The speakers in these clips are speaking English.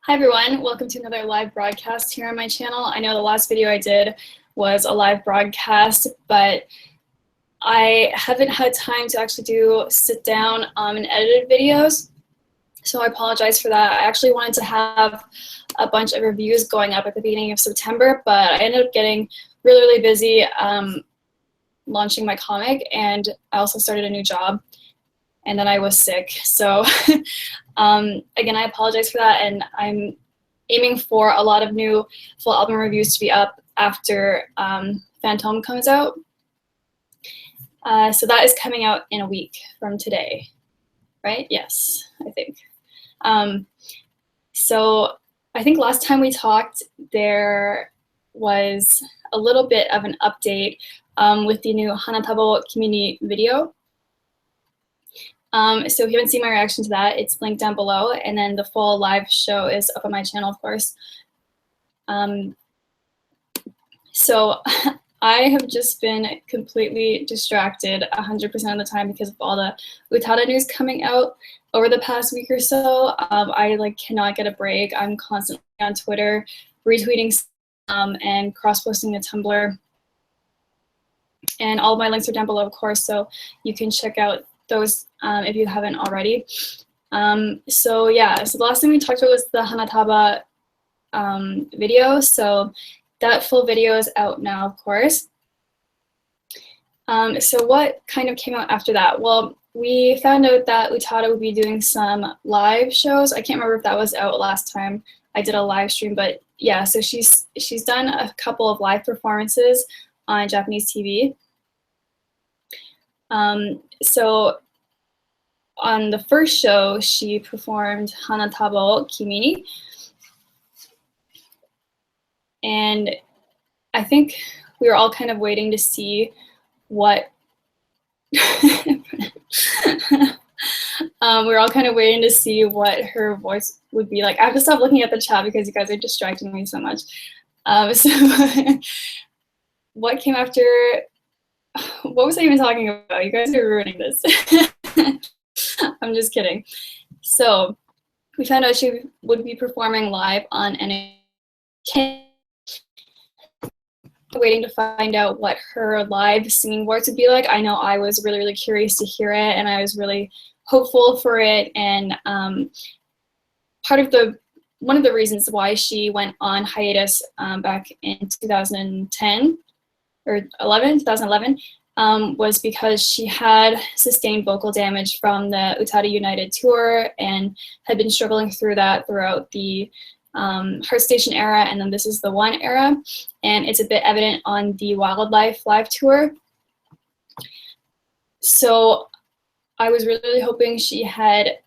Hi everyone, welcome to another live broadcast here on my channel. I know the last video I did was a live broadcast, but I haven't had time to actually sit down and edited videos, so I apologize for that. I actually wanted to have a bunch of reviews going up at the beginning of September, but I ended up getting really busy launching my comic, and I also started a new job, and then I was sick. So again, I apologize for that, and I'm aiming for a lot of new full album reviews to be up after Phantom comes out. So that is coming out in a week from today, right? Yes, I think. So I think last time we talked, there was a little bit of an update with the new Hanatabo Kimi video. So if you haven't seen my reaction to that, it's linked down below, and then the full live show is up on my channel, of course. So I have just been completely distracted 100% of the time because of all the UTADA news coming out over the past week or so. I cannot get a break. I'm constantly on Twitter, retweeting and cross-posting to Tumblr. And all of my links are down below, of course, so you can check out those if you haven't already. So yeah, so the last thing we talked about was the Hanataba video. So that full video is out now, of course. So what kind of came out after that? Well, we found out that UTADA would be doing some live shows. I can't remember if that was out last time I did a live stream, but yeah, so she's done a couple of live performances on Japanese TV. So on the first show, she performed Hanatabo Kimi, and I think we were all kind of waiting to see what we were all kind of waiting to see what her voice would be like. I have to stop looking at the chat because you guys are distracting me so much. So what came after? What was I even talking about? You guys are ruining this. I'm just kidding. So we found out she would be performing live on NHK. Waiting to find out what her live singing voice would be like. I know I was really curious to hear it, and I was really hopeful for it. And one of the reasons why she went on hiatus back in 2010 or 2011 was because she had sustained vocal damage from the UTADA United tour and had been struggling through that throughout the Heart Station era, and then This Is the One era, and it's a bit evident on the Wildlife live tour. So I was really hoping she had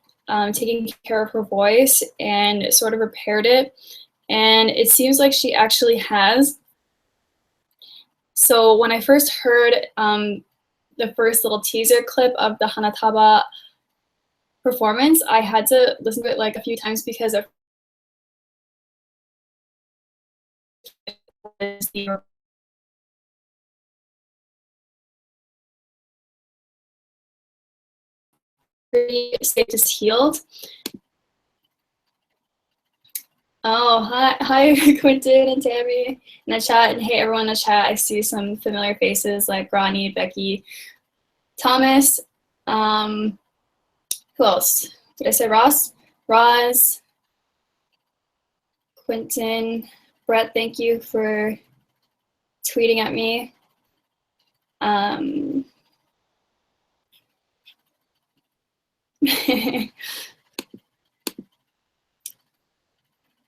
taken care of her voice and sort of repaired it, and it seems like she actually has. So when I first heard the first little teaser clip of the Hanataba performance, I had to listen to it like a few times because it was the state is healed. Oh, hi Quentin and Tammy in the chat, and hey everyone in the chat. I see some familiar faces like Ronnie, Becky, Thomas. Who else? Did I say Ross? Roz, Quentin, Brett, thank you for tweeting at me.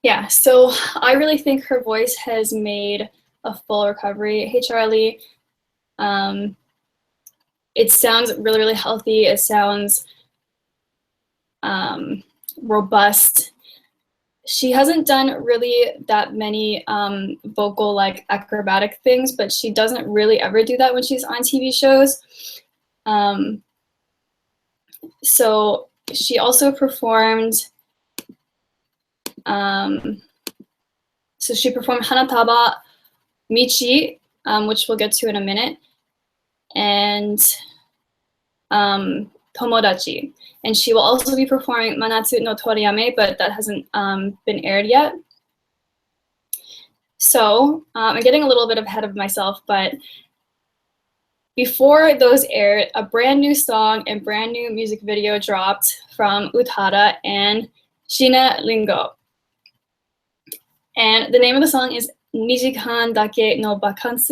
Yeah, so I really think her voice has made a full recovery. Hey, Charlie. It sounds really healthy. It sounds robust. She hasn't done really that many vocal acrobatic things, but she doesn't really ever do that when she's on TV shows. So she also performed Hanataba Michi, which we'll get to in a minute, and Tomodachi. And she will also be performing Manatsu no Toriyame, but that hasn't been aired yet. So I'm getting a little bit ahead of myself, but before those aired, a brand new song and brand new music video dropped from UTADA and Shina Ringo. And the name of the song is Nijikan dake no vacance.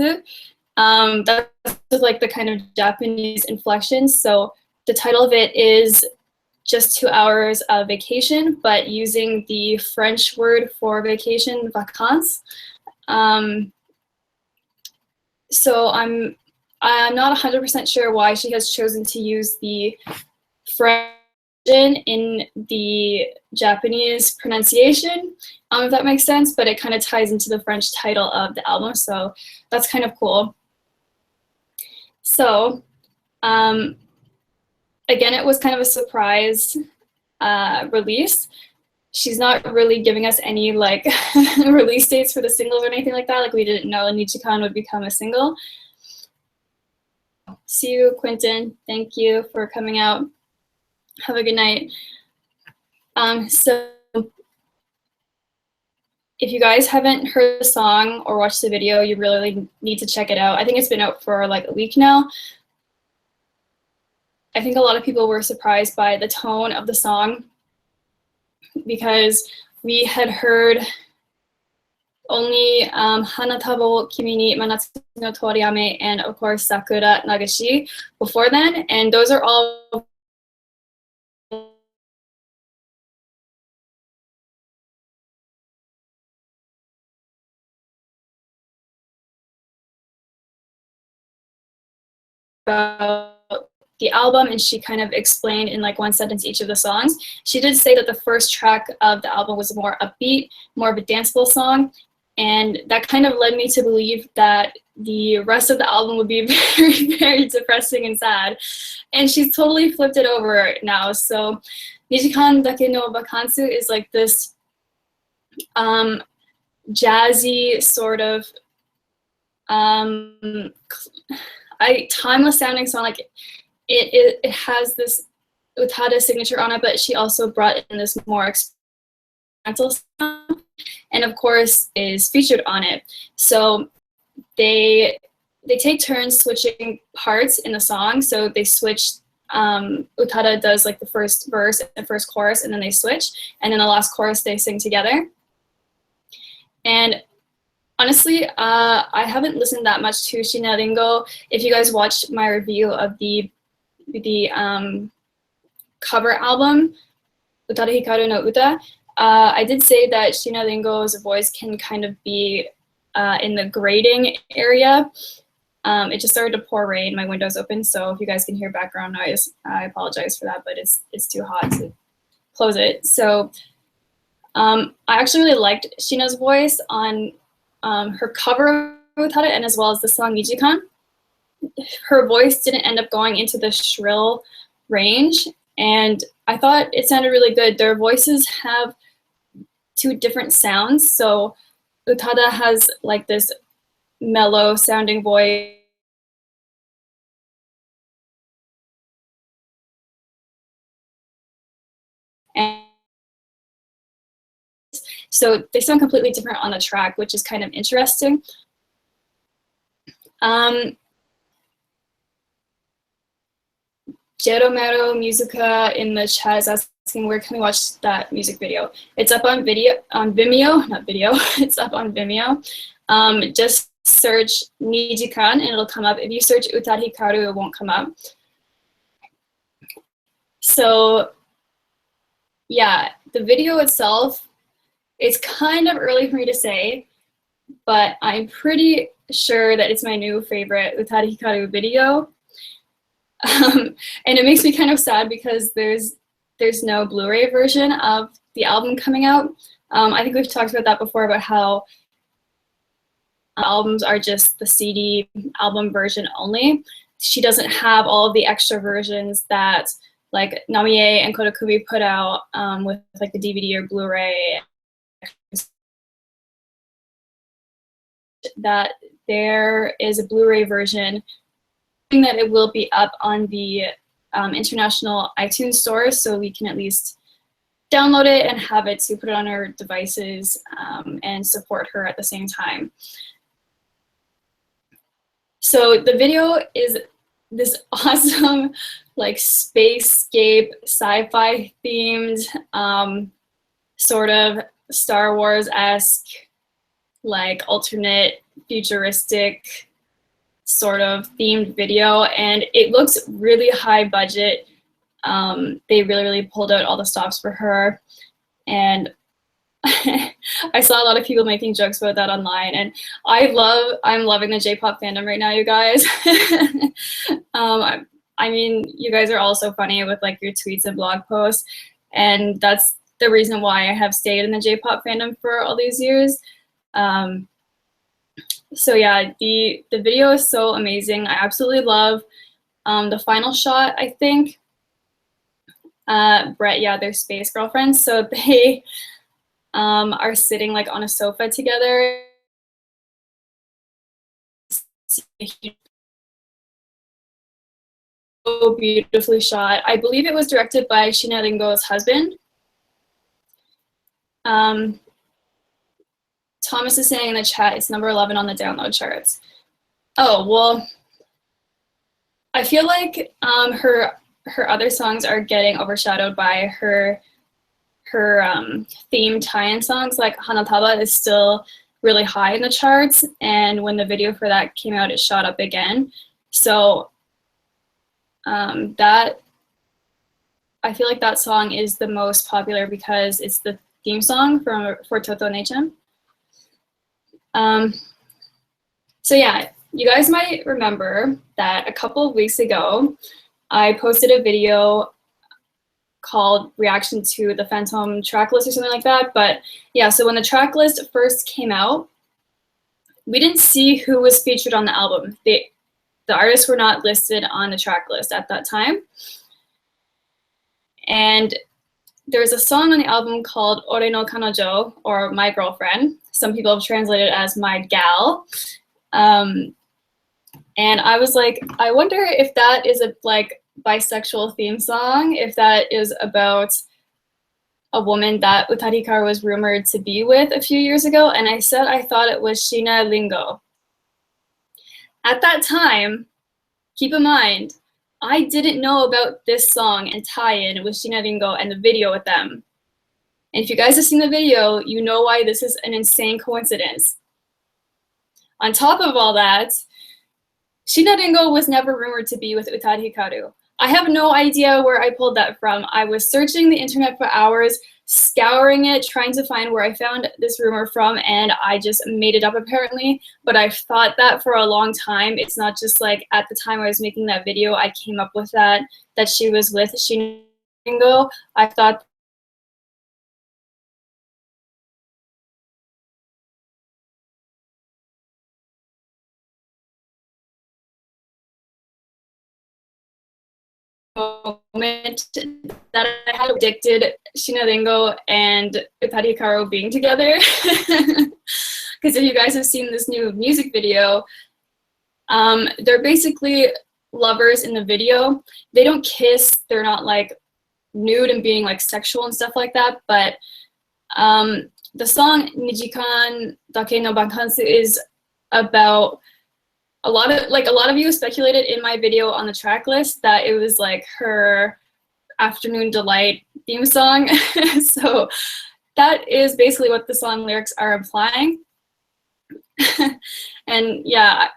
That's like the kind of Japanese inflection. So the title of it is just 2 hours of vacation, but using the French word for vacation, vacance. So I'm not 100% sure why she has chosen to use the French in the Japanese pronunciation, if that makes sense, but it kind of ties into the French title of the album, so that's kind of cool. So again, it was kind of a surprise release. She's not really giving us any like release dates for the singles or anything like that. Like, we didn't know Nijikan would become a single. See you, Quentin. Thank you for coming out. Have a good night. So if you guys haven't heard the song or watched the video, you really need to check it out. I think it's been out for like a week now. I think a lot of people were surprised by the tone of the song because we had heard only Hanatabo Kimi ni Manatsu no Toriyame and of course Sakura Nagashi before then, and those are all about the album, and she kind of explained in like one sentence each of the songs. She did say that the first track of the album was more upbeat, more of a danceable song, and that kind of led me to believe that the rest of the album would be very, very depressing and sad. And she's totally flipped it over now. So Nijikan dake no vacance is like this jazzy sort of timeless sounding song. Like it has this UTADA signature on it, but she also brought in this more experimental sound, and of course is featured on it. So they take turns switching parts in the song. So they switch. UTADA does like the first verse and first chorus, and then they switch, and then the last chorus they sing together. And honestly, I haven't listened that much to Shina Ringo. If you guys watched my review of the cover album, UTADA HIKARU no Uta, I did say that Shina Ringo's voice can kind of be in the grating area. It just started to pour rain. My window's open, so if you guys can hear background noise, I apologize for that, but it's too hot to close it. So I actually really liked Shina's voice on her cover of UTADA, and as well as the song Nijikan. Her voice didn't end up going into the shrill range, and I thought it sounded really good. Their voices have two different sounds. So UTADA has like this mellow sounding voice, and so they sound completely different on the track, which is kind of interesting. Jeromero Musica in the chat is asking, where can we watch that music video? It's up on Vimeo, not video, it's up on Vimeo. Just search Nijikan and it'll come up. If you search UTADA Hikaru, it won't come up. So yeah, the video itself, it's kind of early for me to say, but I'm pretty sure that it's my new favorite UTADA Hikaru video. And it makes me kind of sad because there's no Blu-ray version of the album coming out. I think we've talked about that before, about how albums are just the CD album version only. She doesn't have all of the extra versions that like Namie and Kodakumi put out with like the DVD or Blu-ray. That there is a Blu-ray version that it will be up on the international iTunes stores, so we can at least download it and have it to put it on our devices and support her at the same time. So the video is this awesome, like spacescape, sci-fi themed, sort of Star Wars-esque, like alternate futuristic sort of themed video, and it looks really high budget. They really pulled out all the stops for her, and I saw a lot of people making jokes about that online, and I'm loving the J-pop fandom right now, you guys. I mean, you guys are all so funny with like your tweets and blog posts, and that's the reason why I have stayed in the J-pop fandom for all these years. So yeah, the video is so amazing. I absolutely love the final shot, I think. Brett, yeah, they're space girlfriends. So they are sitting like on a sofa together. So beautifully shot. I believe it was directed by Shiina Ringo's husband. Thomas is saying in the chat it's number 11 on the download charts. Oh, well, I feel like her other songs are getting overshadowed by her theme tie-in songs. Like Hanataba is still really high in the charts, and when the video for that came out, it shot up again. So that, I feel like that song is the most popular because it's the theme song for Toto Nechan. So yeah, you guys might remember that a couple of weeks ago, I posted a video called Reaction to the Phantom track list or something like that. But yeah, so when the track list first came out, we didn't see who was featured on the album. The artists were not listed on the track list at that time. And there's a song on the album called Ore no Kanojo, or My Girlfriend. Some people have translated it as My Gal. And I was like, I wonder if that is a like bisexual theme song, if that is about a woman that UTADA HIKARU was rumored to be with a few years ago. And I said I thought it was Shiina Ringo. At that time, keep in mind, I didn't know about this song and tie-in with Shiina Ringo and the video with them. And if you guys have seen the video, you know why this is an insane coincidence. On top of all that, Shiina Ringo was never rumored to be with UTADA HIKARU. I have no idea where I pulled that from. I was searching the internet for hours, scouring it, trying to find where I found this rumor from, and I just made it up apparently. But I've thought that for a long time. It's not just like at the time I was making that video, I came up with that she was with Shiina Ringo. I thought moment that I had predicted Shiina Ringo and UTADA HIKARU being together. Because if you guys have seen this new music video, they're basically lovers in the video. They don't kiss, they're not like nude and being like sexual and stuff like that, but the song Nijikan Dake no vacance is about a lot of you speculated in my video on the track list that it was like her afternoon delight theme song. So that is basically what the song lyrics are implying. And yeah,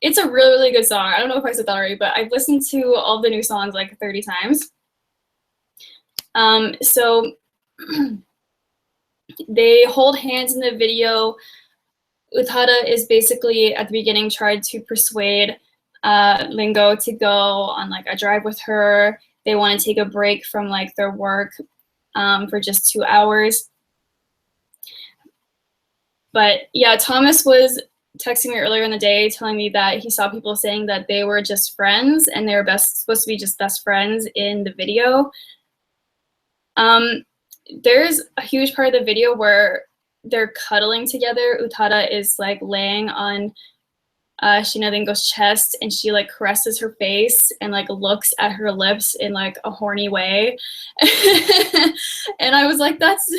it's a really good song. I don't know if I said that already, but I've listened to all the new songs like 30 times. So they hold hands in the video. UTADA is basically at the beginning tried to persuade Ringo to go on like a drive with her. They want to take a break from like their work for just 2 hours. But yeah, Thomas was texting me earlier in the day telling me that he saw people saying that they were just friends and they were supposed to be just best friends in the video. There's a huge part of the video where they're cuddling together. UTADA is like laying on Shinadengo's chest, and she like caresses her face and like looks at her lips in like a horny way. And I was like, that's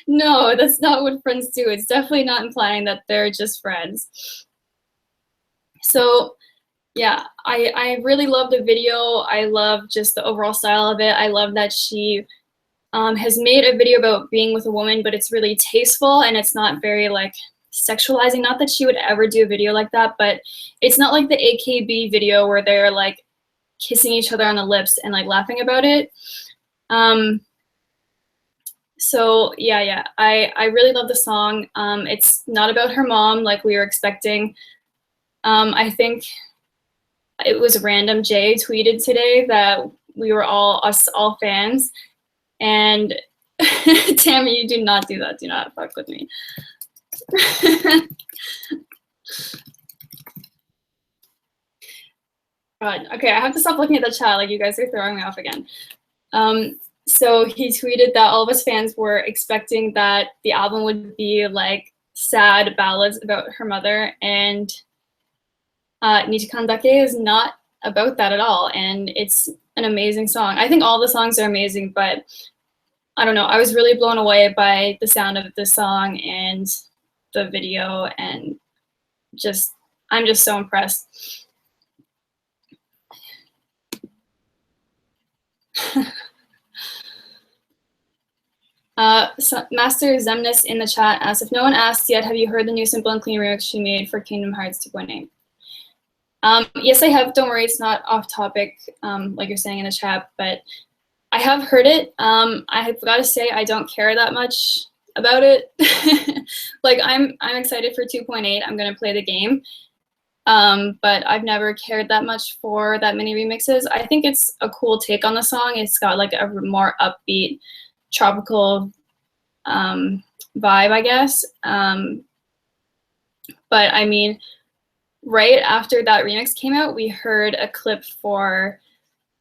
no, that's not what friends do. It's definitely not implying that they're just friends. So yeah, I really love the video. I love just the overall style of it. I love that she has made a video about being with a woman, but it's really tasteful and it's not very like sexualizing. Not that she would ever do a video like that, but it's not like the AKB video where they're like kissing each other on the lips and like laughing about it. So yeah, I really love the song. It's not about her mom like we were expecting. I think it was random. Jay tweeted today that we were us all fans, and Tammy, you do not do that. Do not fuck with me. God, okay, I have to stop looking at the chat. Like, you guys are throwing me off again. So he tweeted that all of us fans were expecting that the album would be like sad ballads about her mother, and Nijikan Dake is not about that at all, and it's an amazing song. I think all the songs are amazing, but I don't know, I was really blown away by the sound of the song and the video, and I'm just so impressed. So Master Zemnis in the chat asks, if no one asked yet, have you heard the new Simple and Clean remix she made for Kingdom Hearts 2.8? Yes, I have. Don't worry, it's not off topic, like you're saying in the chat, but I have heard it. I have got to say, I don't care that much about it. Like, I'm excited for 2.8. I'm gonna play the game, but I've never cared that much for that many remixes. I think it's a cool take on the song. It's got like a more upbeat, tropical vibe, I guess. But I mean, right after that remix came out, we heard a clip for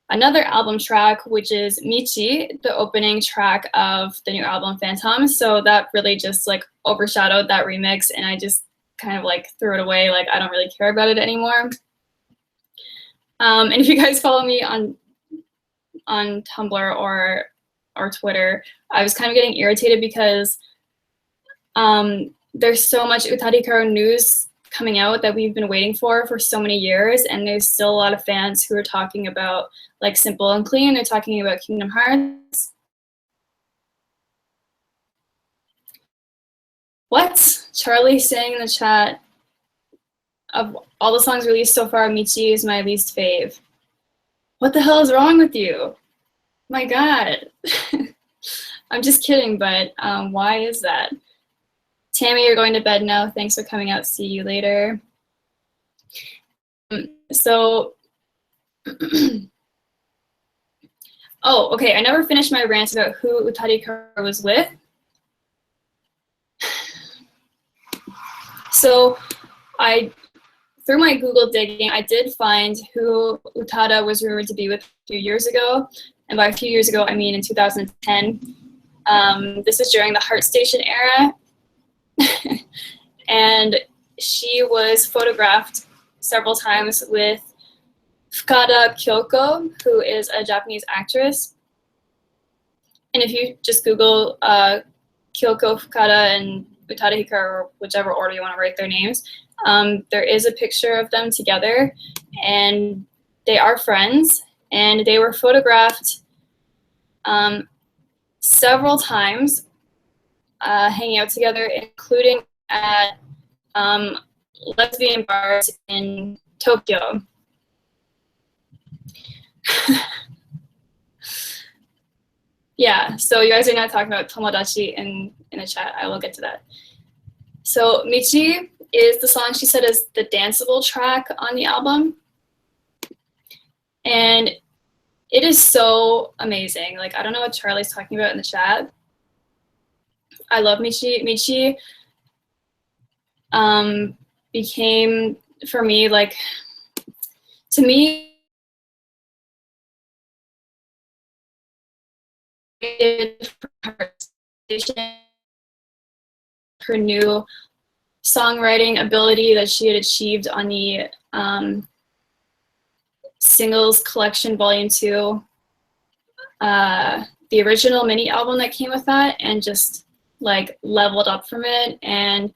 another album track, which is Michi, the opening track of the new album Phantom. So that really just like overshadowed that remix, and I just kind of like threw it away. Like, I don't really care about it anymore. And if you guys follow me on Tumblr or Twitter, I was kind of getting irritated because there's so much UTADA HIKARU news coming out that we've been waiting for so many years, and there's still a lot of fans who are talking about like Simple and Clean. They're talking about Kingdom Hearts. What? Charlie saying in the chat, of all the songs released so far, Michi is my least fave. What the hell is wrong with you? My God. I'm just kidding, but why is that? Tammy, you're going to bed now. Thanks for coming out. See you later. So, oh, okay. I never finished my rant about who UTADA HIKARU was with. So, through my Google digging, I did find who Utada was rumored to be with a few years ago. And by a few years ago, I mean in 2010. This was during the Heart Station era. And she was photographed several times with Fukada Kyoko, who is a Japanese actress. And if you just Google Kyoko Fukada and UTADA HIKARU, or whichever order you want to write their names, there is a picture of them together, and they are friends, and they were photographed several times hanging out together, including at lesbian bars in Tokyo. Yeah, so you guys are not talking about tomodachi in the chat. I will get to that. So Michi is the song she said is the danceable track on the album. And it is so amazing. Like, I don't know what Charlie's talking about in the chat. I love Michi. Michi became, for me, like, to me, her new songwriting ability that she had achieved on the Singles Collection Volume 2, the original mini album that came with that, and just like leveled up from it. And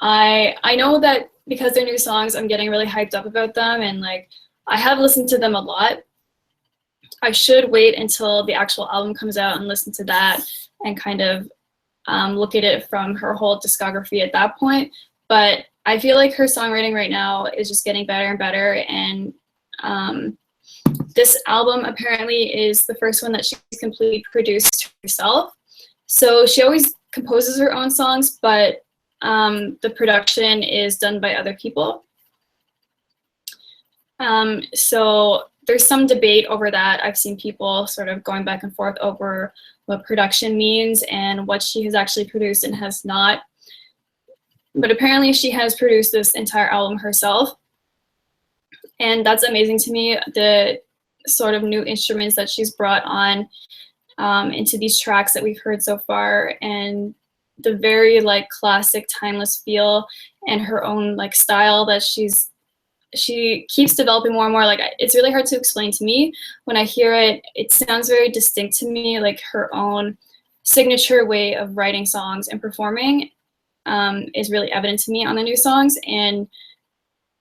I know that because they're new songs, I'm getting really hyped up about them, and like I have listened to them a lot. I should wait until the actual album comes out and listen to that and kind of look at it from her whole discography at that point. But I feel like her songwriting right now is just getting better and better, and this album apparently is the first one that she's completely produced herself. So she always composes her own songs, but the production is done by other people. So there's some debate over that. I've seen people sort of going back and forth over what production means and what she has actually produced and has not. But apparently she has produced this entire album herself. And that's amazing to me, the sort of new instruments that she's brought on into these tracks that we've heard so far, and the very like classic timeless feel and her own like style that she keeps developing more and more. Like, it's really hard to explain to me. When I hear it, it sounds very distinct to me, like her own signature way of writing songs and performing is really evident to me on the new songs. And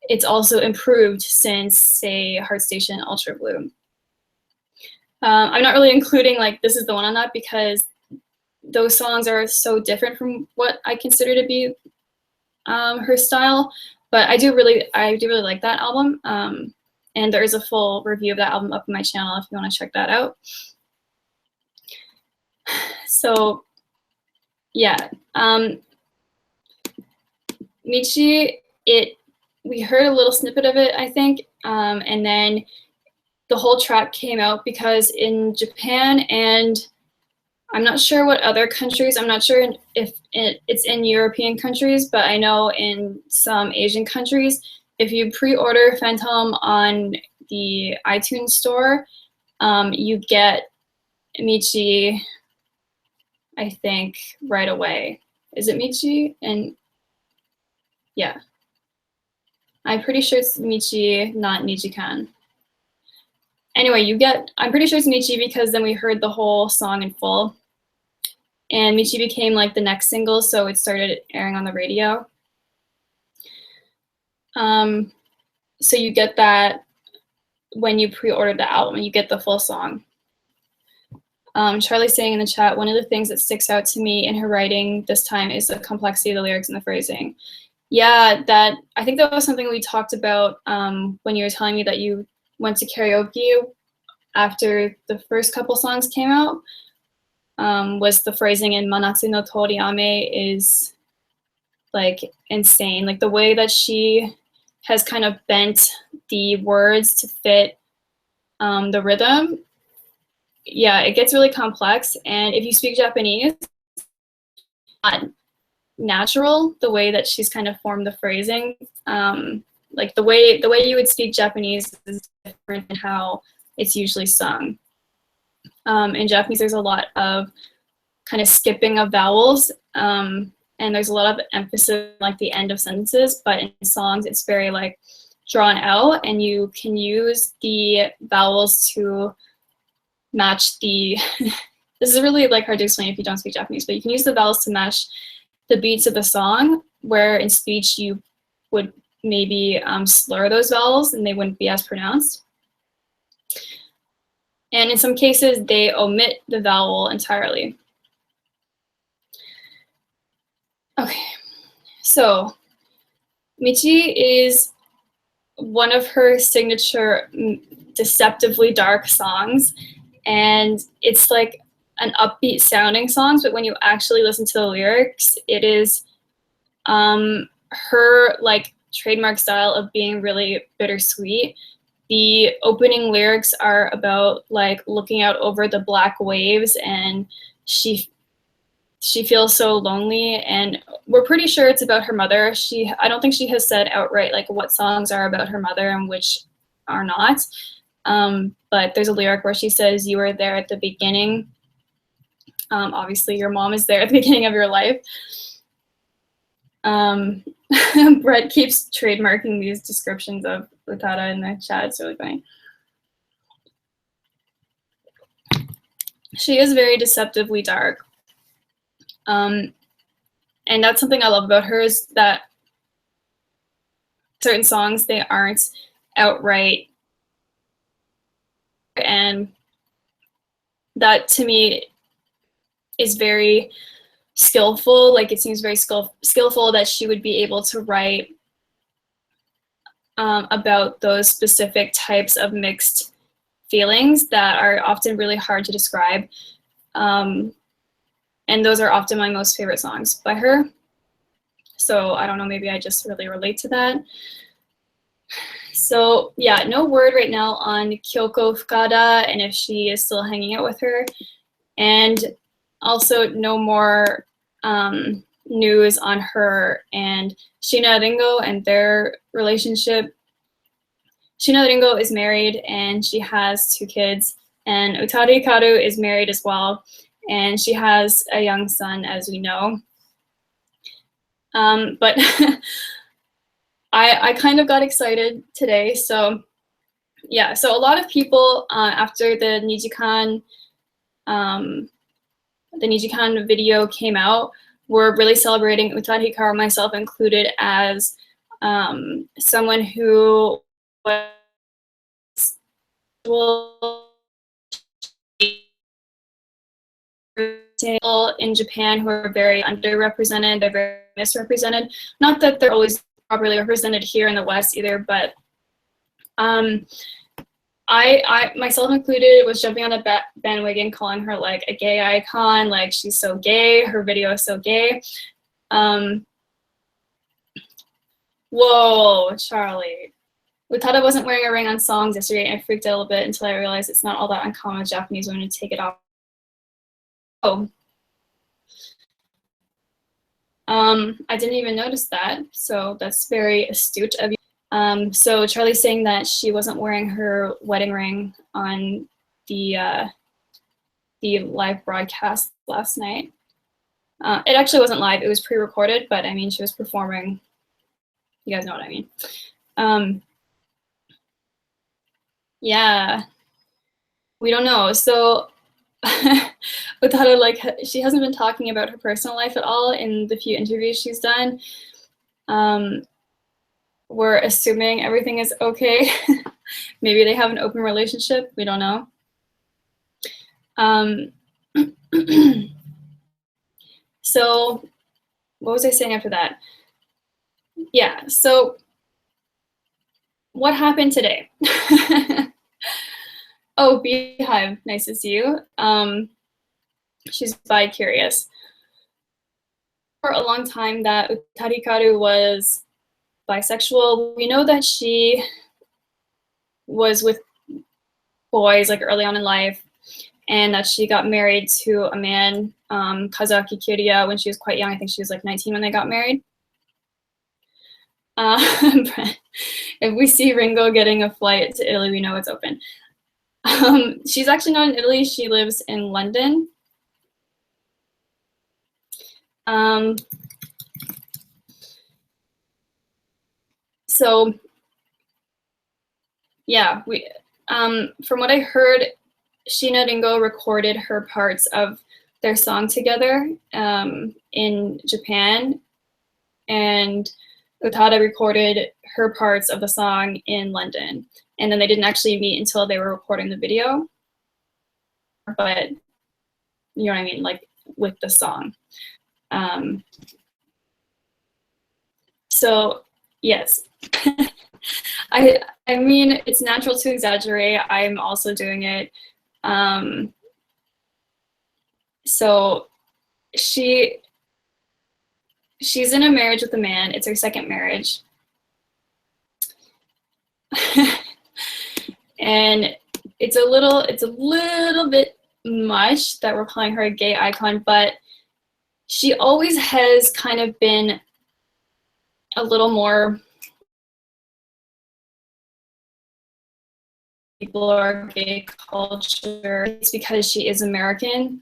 it's also improved since, say, Heart Station, Ultra Blue. I'm not really including like this is the one on that because those songs are so different from what I consider to be her style. But I do really like that album. And there is a full review of that album up on my channel if you want to check that out. So yeah, Michi, we heard a little snippet of it, I think, and then the whole track came out because in Japan, and I'm not sure what other countries, I'm not sure if it's in European countries, but I know in some Asian countries, if you pre-order Phantom on the iTunes store, you get Michi, I think, right away. Is it Michi? And yeah. I'm pretty sure it's Michi, not Nijikan. Anyway, I'm pretty sure it's Michi because then we heard the whole song in full. And Michi became like the next single, so it started airing on the radio. So you get that when you pre-order the album, you get the full song. Charlie's saying in the chat, one of the things that sticks out to me in her writing this time is the complexity of the lyrics and the phrasing. Yeah, I think that was something we talked about when you were telling me that you went to karaoke after the first couple songs came out. Was the phrasing in Manatsu no Toriame is like insane. Like the way that she has kind of bent the words to fit the rhythm. Yeah, it gets really complex. And if you speak Japanese, not natural the way that she's kind of formed the phrasing. Like the way you would speak Japanese is different than how it's usually sung. In Japanese, there's a lot of kind of skipping of vowels, and there's a lot of emphasis like the end of sentences, but in songs it's very like drawn out, and you can use the vowels to match the this is really like hard to explain if you don't speak Japanese, but you can use the vowels to match the beats of the song, where in speech you would maybe slur those vowels and they wouldn't be as pronounced. And in some cases, they omit the vowel entirely. Okay, so Michi is one of her signature deceptively dark songs, and it's like an upbeat sounding song, but when you actually listen to the lyrics, it is her like trademark style of being really bittersweet. The opening lyrics are about like looking out over the black waves, and she feels so lonely, and we're pretty sure it's about her mother. I don't think she has said outright like what songs are about her mother and which are not. But there's a lyric where she says, "You were there at the beginning." Obviously, your mom is there at the beginning of your life. Brett keeps trademarking these descriptions of UTADA in the chat. It's really funny. She is very deceptively dark. And that's something I love about her, is that certain songs, they aren't outright. And that to me is very skillful. Like, it seems very skillful that she would be able to write about those specific types of mixed feelings that are often really hard to describe. And those are often my most favorite songs by her. So I don't know, maybe I just really relate to that. So yeah, no word right now on Kyoko Fukada and if she is still hanging out with her. And also no more news on her and Shina Ringo and their relationship. Shina Ringo is married and she has 2 kids, and UTADA Hikaru is married as well, and she has a young son, as we know. But I kind of got excited today. So yeah, so a lot of people after the Nijikan video came out were really celebrating UTADA Hikaru, myself included, as someone who was in Japan who are very underrepresented, they're very misrepresented. Not that they're always properly represented here in the West either, but I myself included was jumping on the bandwagon, calling her like a gay icon, like she's so gay, her video is so gay. Whoa, Charlie. UTADA wasn't wearing a ring on songs yesterday, and I freaked out a little bit until I realized it's not all that uncommon with Japanese women to take it off. Oh. I didn't even notice that, so that's very astute of you. So Charlie's saying that she wasn't wearing her wedding ring on the live broadcast last night. It actually wasn't live, it was pre-recorded, but I mean, she was performing. You guys know what I mean. Yeah, we don't know. So UTADA, like, she hasn't been talking about her personal life at all in the few interviews she's done. We're assuming everything is okay. Maybe they have an open relationship, we don't know. So what was I saying after that? Yeah, so what happened today? Oh, Beehive, nice to see you. She's bi-curious. For a long time that UTADA Hikaru was bisexual. We know that she was with boys like early on in life, and that she got married to a man, Kazuaki Kirya, when she was quite young. I think she was like 19 when they got married. If we see Ringo getting a flight to Italy, we know it's open. She's actually not in Italy, she lives in London. So yeah, from what I heard, Shina Ringo recorded her parts of their song together in Japan, and UTADA recorded her parts of the song in London. And then they didn't actually meet until they were recording the video. But you know what I mean, like with the song. So yes, I mean, it's natural to exaggerate. I'm also doing it. So she's in a marriage with a man. It's her second marriage. And it's a little bit much that we're calling her a gay icon, but she always has kind of been a little more people are gay culture. It's because she is American.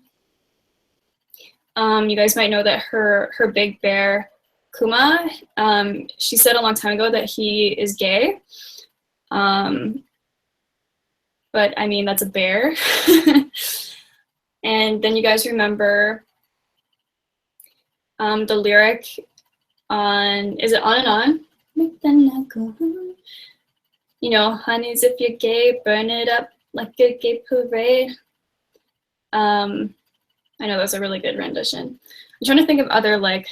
You guys might know that her Big Bear Kuma. She said a long time ago that he is gay. But I mean, that's a bear. And then you guys remember the lyric on, is it On and On? You know, honeys, if you're gay, burn it up like a gay parade. I know that's a really good rendition. I'm trying to think of other like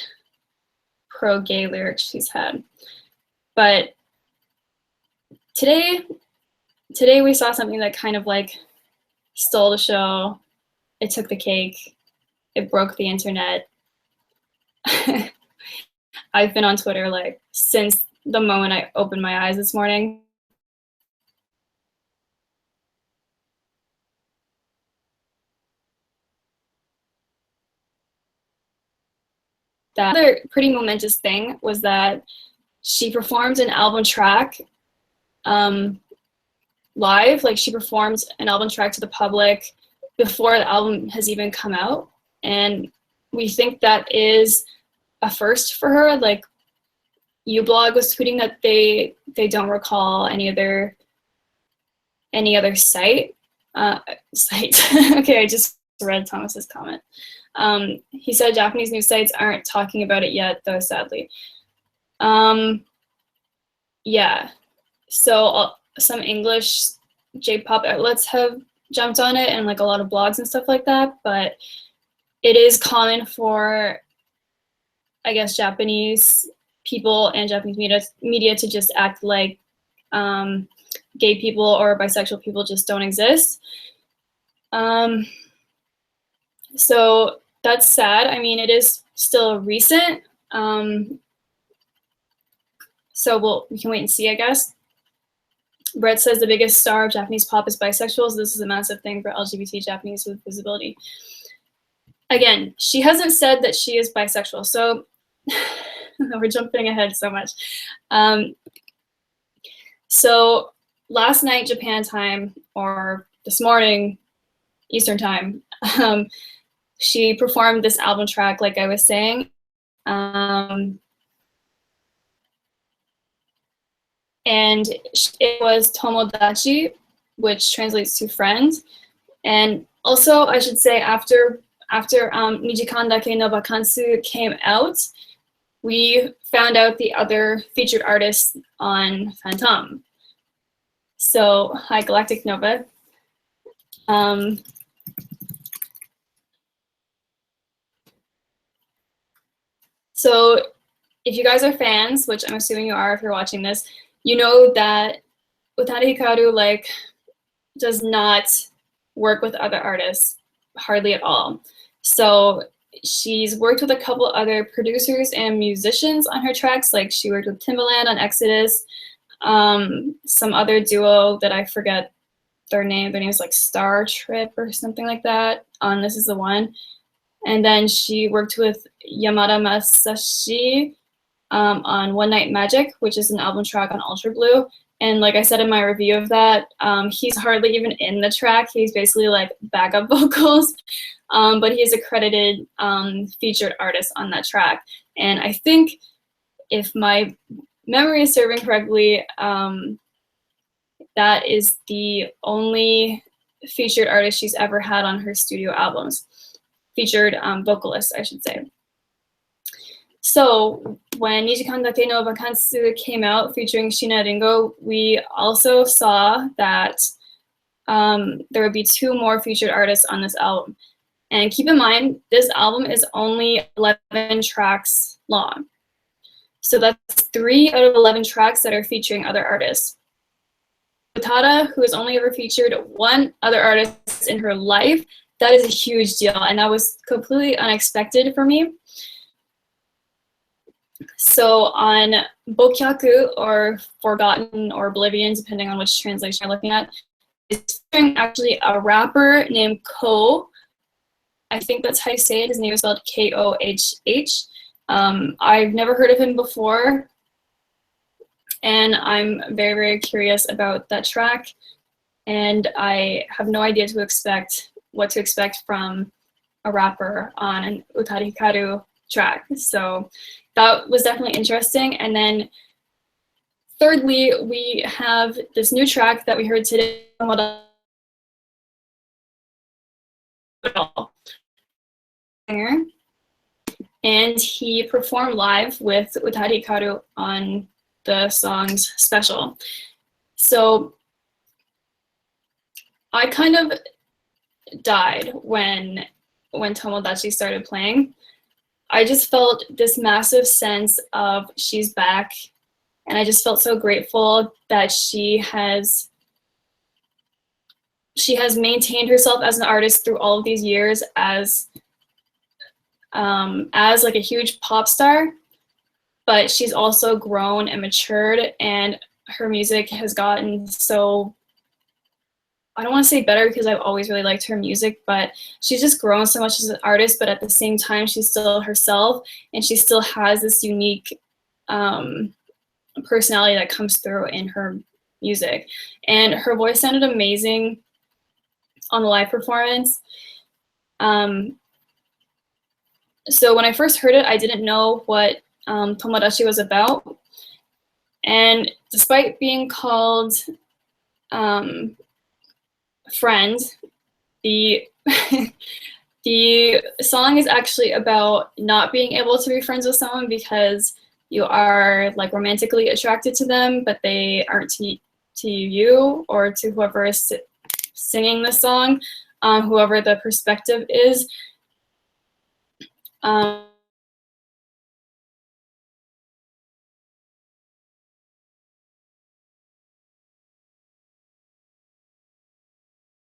pro-gay lyrics she's had. But today we saw something that kind of like stole the show. It took the cake. It broke the internet. I've been on Twitter like since the moment I opened my eyes this morning. That other pretty momentous thing was that she performed an album track live. Like she performed an album track to the public before the album has even come out. And we think that is a first for her. Like uBlog was tweeting that they don't recall any other site. Okay, I just read Thomas's comment. He said Japanese news sites aren't talking about it yet, though, sadly. Yeah, so some English J-pop outlets have jumped on it and like a lot of blogs and stuff like that, but it is common for, I guess, Japanese people and Japanese media to just act like gay people or bisexual people just don't exist. So that's sad. I mean, it is still recent. So we can wait and see, I guess. Brett says the biggest star of Japanese pop is bisexuals. This is a massive thing for LGBT Japanese with visibility. Again, she hasn't said that she is bisexual, so we're jumping ahead so much. So last night, Japan time, or this morning, Eastern time, she performed this album track, like I was saying. And it was Tomodachi, which translates to friend. And also, I should say, after Nijikan dake no vacance came out, we found out the other featured artists on Phantom. So, hi, Galactic Nova. So, if you guys are fans, which I'm assuming you are if you're watching this, you know that UTADA HIKARU like does not work with other artists hardly at all. So she's worked with a couple other producers and musicians on her tracks. Like she worked with Timbaland on Exodus, some other duo that I forget their name. Their name is like Star Trip or something like that on This Is the One. And then she worked with Yamada Masashi on One Night Magic, which is an album track on Ultra Blue. And like I said in my review of that, he's hardly even in the track. He's basically like backup vocals, but he is a credited featured artist on that track. And I think if my memory is serving correctly, that is the only featured artist she's ever had on her studio albums. Featured vocalist, I should say. So when Nijikan dake no vacance came out featuring Shina Ringo, we also saw that there would be 2 more featured artists on this album. And keep in mind, this album is only 11 tracks long. So that's 3 out of 11 tracks that are featuring other artists. UTADA, who has only ever featured 1 other artist in her life, that is a huge deal, and that was completely unexpected for me. So on Bokyaku, or Forgotten, or Oblivion, depending on which translation you're looking at, is actually a rapper named Ko. I think that's how you say it. His name is spelled Kohh. I've never heard of him before, and I'm very, very curious about that track, and I have no idea what to expect from a rapper on an UTADA HIKARU track. So that was definitely interesting. And then thirdly, we have this new track that we heard today, and he performed live with UTADA HIKARU on the song's special. So I kind of died when Tomodachi started playing. I just felt this massive sense of she's back, and I just felt so grateful that she has maintained herself as an artist through all of these years as like a huge pop star, but she's also grown and matured, and her music has gotten so, I don't want to say better because I've always really liked her music, but she's just grown so much as an artist, but at the same time she's still herself, and she still has this unique personality that comes through in her music. And her voice sounded amazing on the live performance. So when I first heard it, I didn't know what Tomodachi was about. And despite being called friend, the the song is actually about not being able to be friends with someone because you are like romantically attracted to them, but they aren't to you or to whoever is singing the song, whoever the perspective is.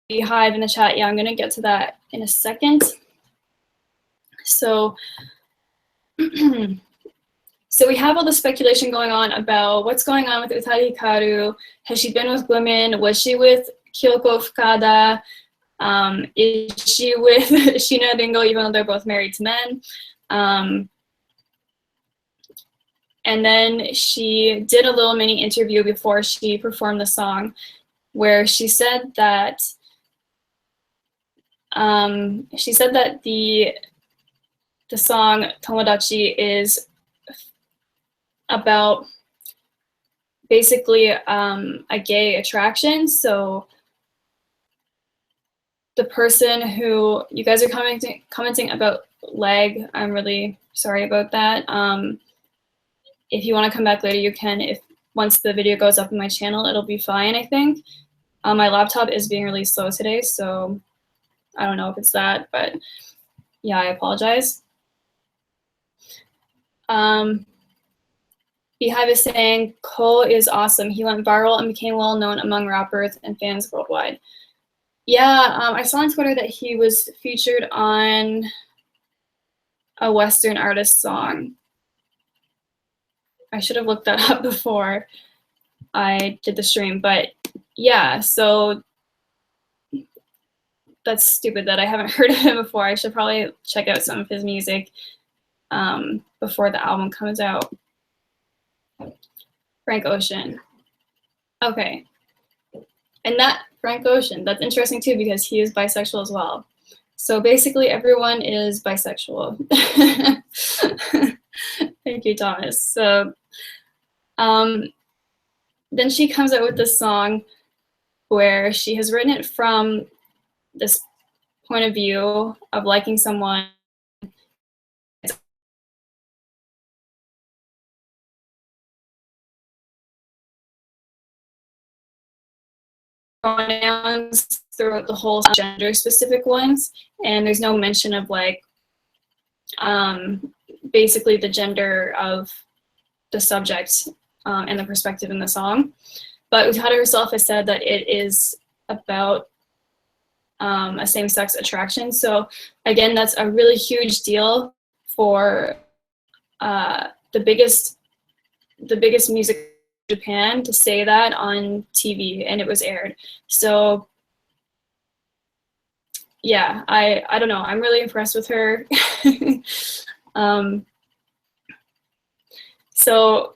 Beehive in the chat. Yeah, I'm gonna get to that in a second. So, so we have all the speculation going on about what's going on with UTADA HIKARU. Has she been with women? Was she with Kyoko Fukada? Is she with Shina Ringo, even though they're both married to men? And then she did a little mini interview before she performed the song, where she said that the song Tomodachi is about basically a gay attraction. So the person who you guys are commenting about leg, I'm really sorry about that. If you want to come back later, you can. If once the video goes up on my channel, it'll be fine, I think. My laptop is being really slow today, so I don't know if it's that, but yeah, I apologize. Beehive is saying, Cole is awesome. He went viral and became well known among rappers and fans worldwide. Yeah, I saw on Twitter that he was featured on a Western artist song. I should have looked that up before I did the stream, but yeah, so that's stupid that I haven't heard of him before. I should probably check out some of his music before the album comes out. Frank Ocean. Okay. And that Frank Ocean, that's interesting too because he is bisexual as well. So basically everyone is bisexual. Thank you, Thomas. So then she comes out with this song where she has written it from this point of view of liking someone pronouns throughout the whole gender specific ones, and there's no mention of like basically the gender of the subject and the perspective in the song. But UTADA herself has said that it is about a same-sex attraction. So again, that's a really huge deal for the biggest music in Japan to say that on TV, and it was aired. So yeah, I don't know. I'm really impressed with her. So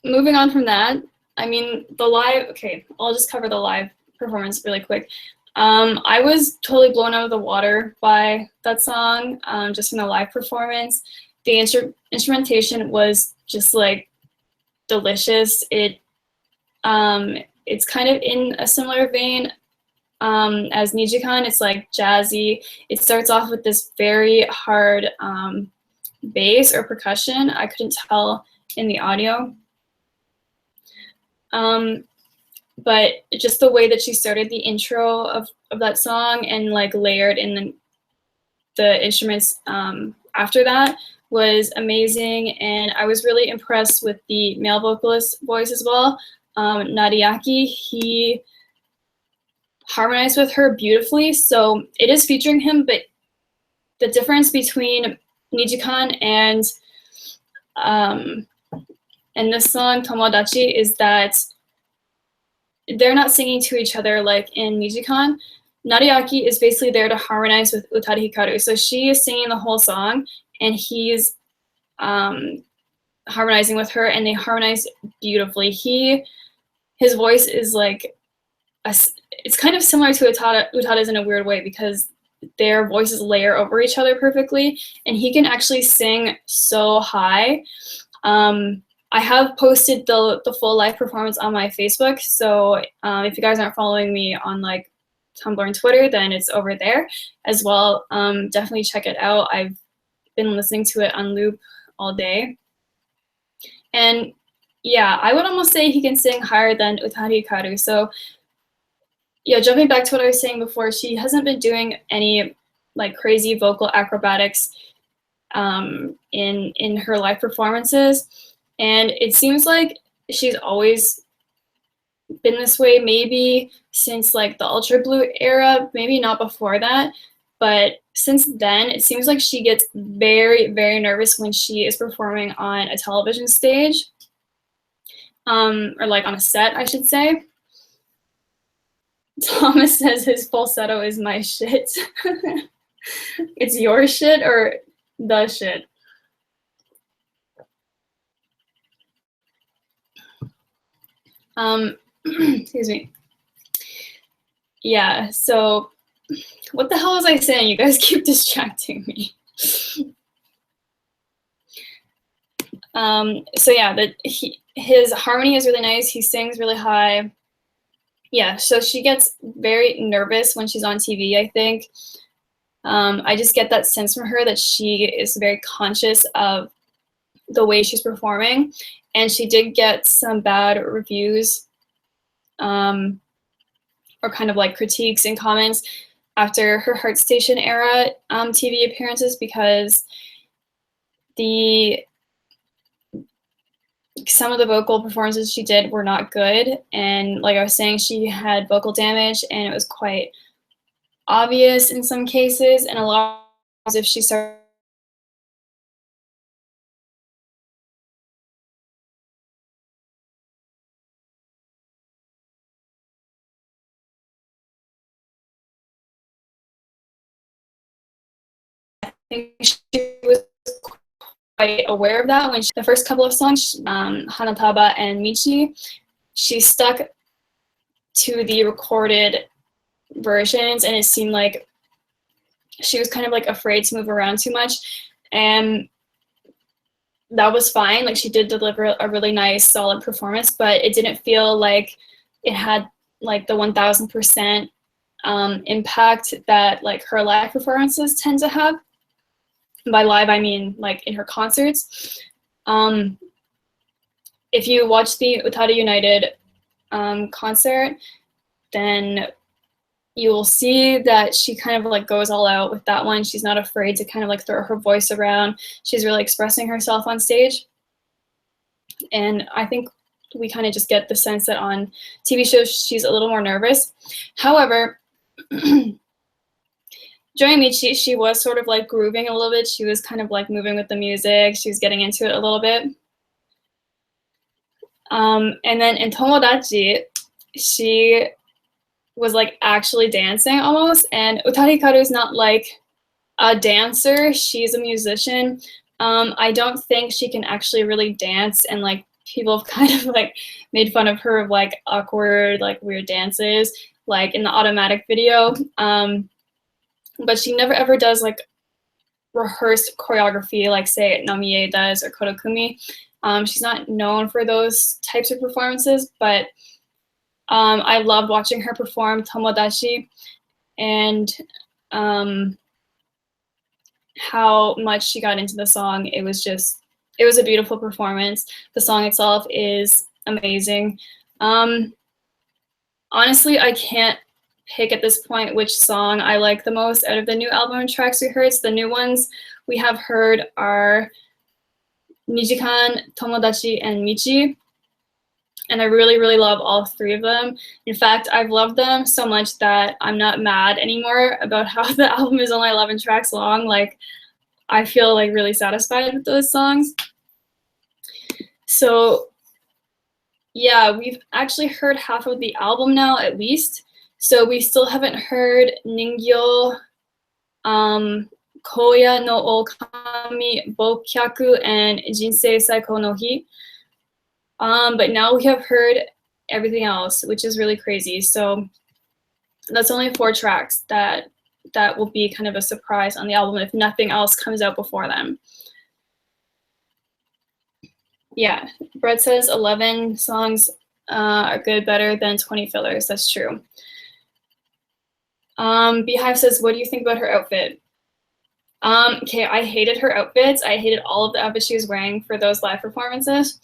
moving on from that, I mean, the live, okay, I'll just cover the live performance really quick. I was totally blown out of the water by that song, just in the live performance. The instrumentation was just like delicious. It's kind of in a similar vein as Nijikan. It's like jazzy. It starts off with this very hard bass or percussion. I couldn't tell in the audio. But just the way that she started the intro of that song and like layered in the instruments after that was amazing. And I was really impressed with the male vocalist voice as well. Nariaki, he harmonized with her beautifully. So it is featuring him, but the difference between Nijikan and this song, Tomodachi, is that they're not singing to each other like in Nijikan. Nariaki is basically there to harmonize with UTADA Hikaru. So she is singing the whole song, and he's harmonizing with her, and they harmonize beautifully. His voice is like, it's kind of similar to Utada's in a weird way, because their voices layer over each other perfectly, and he can actually sing so high. I have posted the full live performance on my Facebook, so if you guys aren't following me on like Tumblr and Twitter, then it's over there as well. Definitely check it out. I've been listening to it on loop all day. And yeah, I would almost say he can sing higher than UTADA Hikaru. So yeah, jumping back to what I was saying before, she hasn't been doing any like crazy vocal acrobatics in her live performances. And it seems like she's always been this way, maybe since like the Ultra Blue era, maybe not before that. But since then, it seems like she gets very, very nervous when she is performing on a television stage, or like on a set, I should say. Thomas says his falsetto is my shit. It's your shit or the shit? Excuse me. Yeah, so what the hell was I saying? You guys keep distracting me. So yeah, his harmony is really nice. He sings really high. Yeah, so she gets very nervous when she's on TV, I think. I just get that sense from her that she is very conscious of the way she's performing. And she did get some bad reviews or kind of like critiques and comments after her Heart Station era TV appearances, because some of the vocal performances she did were not good. And like I was saying, she had vocal damage, and it was quite obvious in some cases, and a lot of times if she started she was quite aware of that when the first couple of songs, Hanataba and Michi, she stuck to the recorded versions, and it seemed like she was kind of like afraid to move around too much, and that was fine. Like, she did deliver a really nice, solid performance, but it didn't feel like it had like the 1000% impact that like her live performances tend to have. By live, I mean like in her concerts. If you watch the UTADA United concert, then you will see that she kind of like goes all out with that one. She's not afraid to kind of like throw her voice around. She's really expressing herself on stage. And I think we kind of just get the sense that on TV shows she's a little more nervous. However, during Michi, she was sort of like grooving a little bit. She was kind of like moving with the music. She was getting into it a little bit. And then in Tomodachi, she was like actually dancing almost. And UTADA Hikaru is not like a dancer. She's a musician. I don't think she can actually really dance, and like people have kind of like made fun of her of like awkward, like weird dances. like in the automatic video. But she never ever does like rehearsed choreography like say Namie does or Kodokumi. She's not known for those types of performances, but I loved watching her perform Tomodachi, and how much she got into the song. It was a beautiful performance. The song itself is amazing. Honestly, I can't pick at this point which song I like the most out of the new album tracks we heard. So the new ones we have heard are Nijikan, Tomodachi, and Michi. And I really, really love all three of them. In fact, I've loved them so much that I'm not mad anymore about how the album is only 11 tracks long. Like, I feel like really satisfied with those songs. So yeah, we've actually heard half of the album now, at least. So we still haven't heard Ningyo, Koya no Okami, Bokyaku, and Jinsei Saiko no Hi. But now we have heard everything else, which is really crazy. So that's only 4 tracks that will be kind of a surprise on the album if nothing else comes out before them. Yeah, Brett says 11 songs are good, better than 20 fillers. That's true. Beehive says, what do you think about her outfit? Okay, I hated her outfits. I hated all of the outfits she was wearing for those live performances.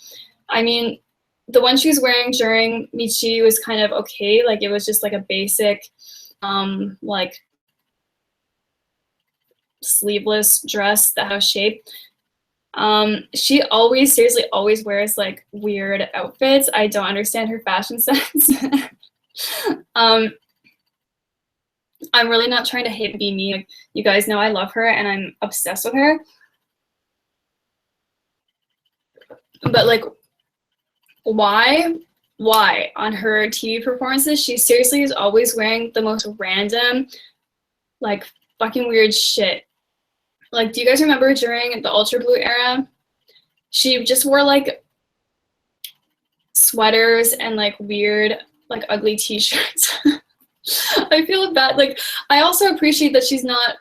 I mean, the one she was wearing during Michi was kind of okay. Like, it was just like a basic, like, sleeveless dress that has shape. She always, seriously, always wears like weird outfits. I don't understand her fashion sense. I'm really not trying to hate be me. Like, you guys know I love her and I'm obsessed with her. But like, why on her TV performances she seriously is always wearing the most random, like, fucking weird shit. Like, do you guys remember during the Ultra Blue era, she just wore like sweaters and like weird, like, ugly t-shirts? I feel bad. Like, I also appreciate that she's not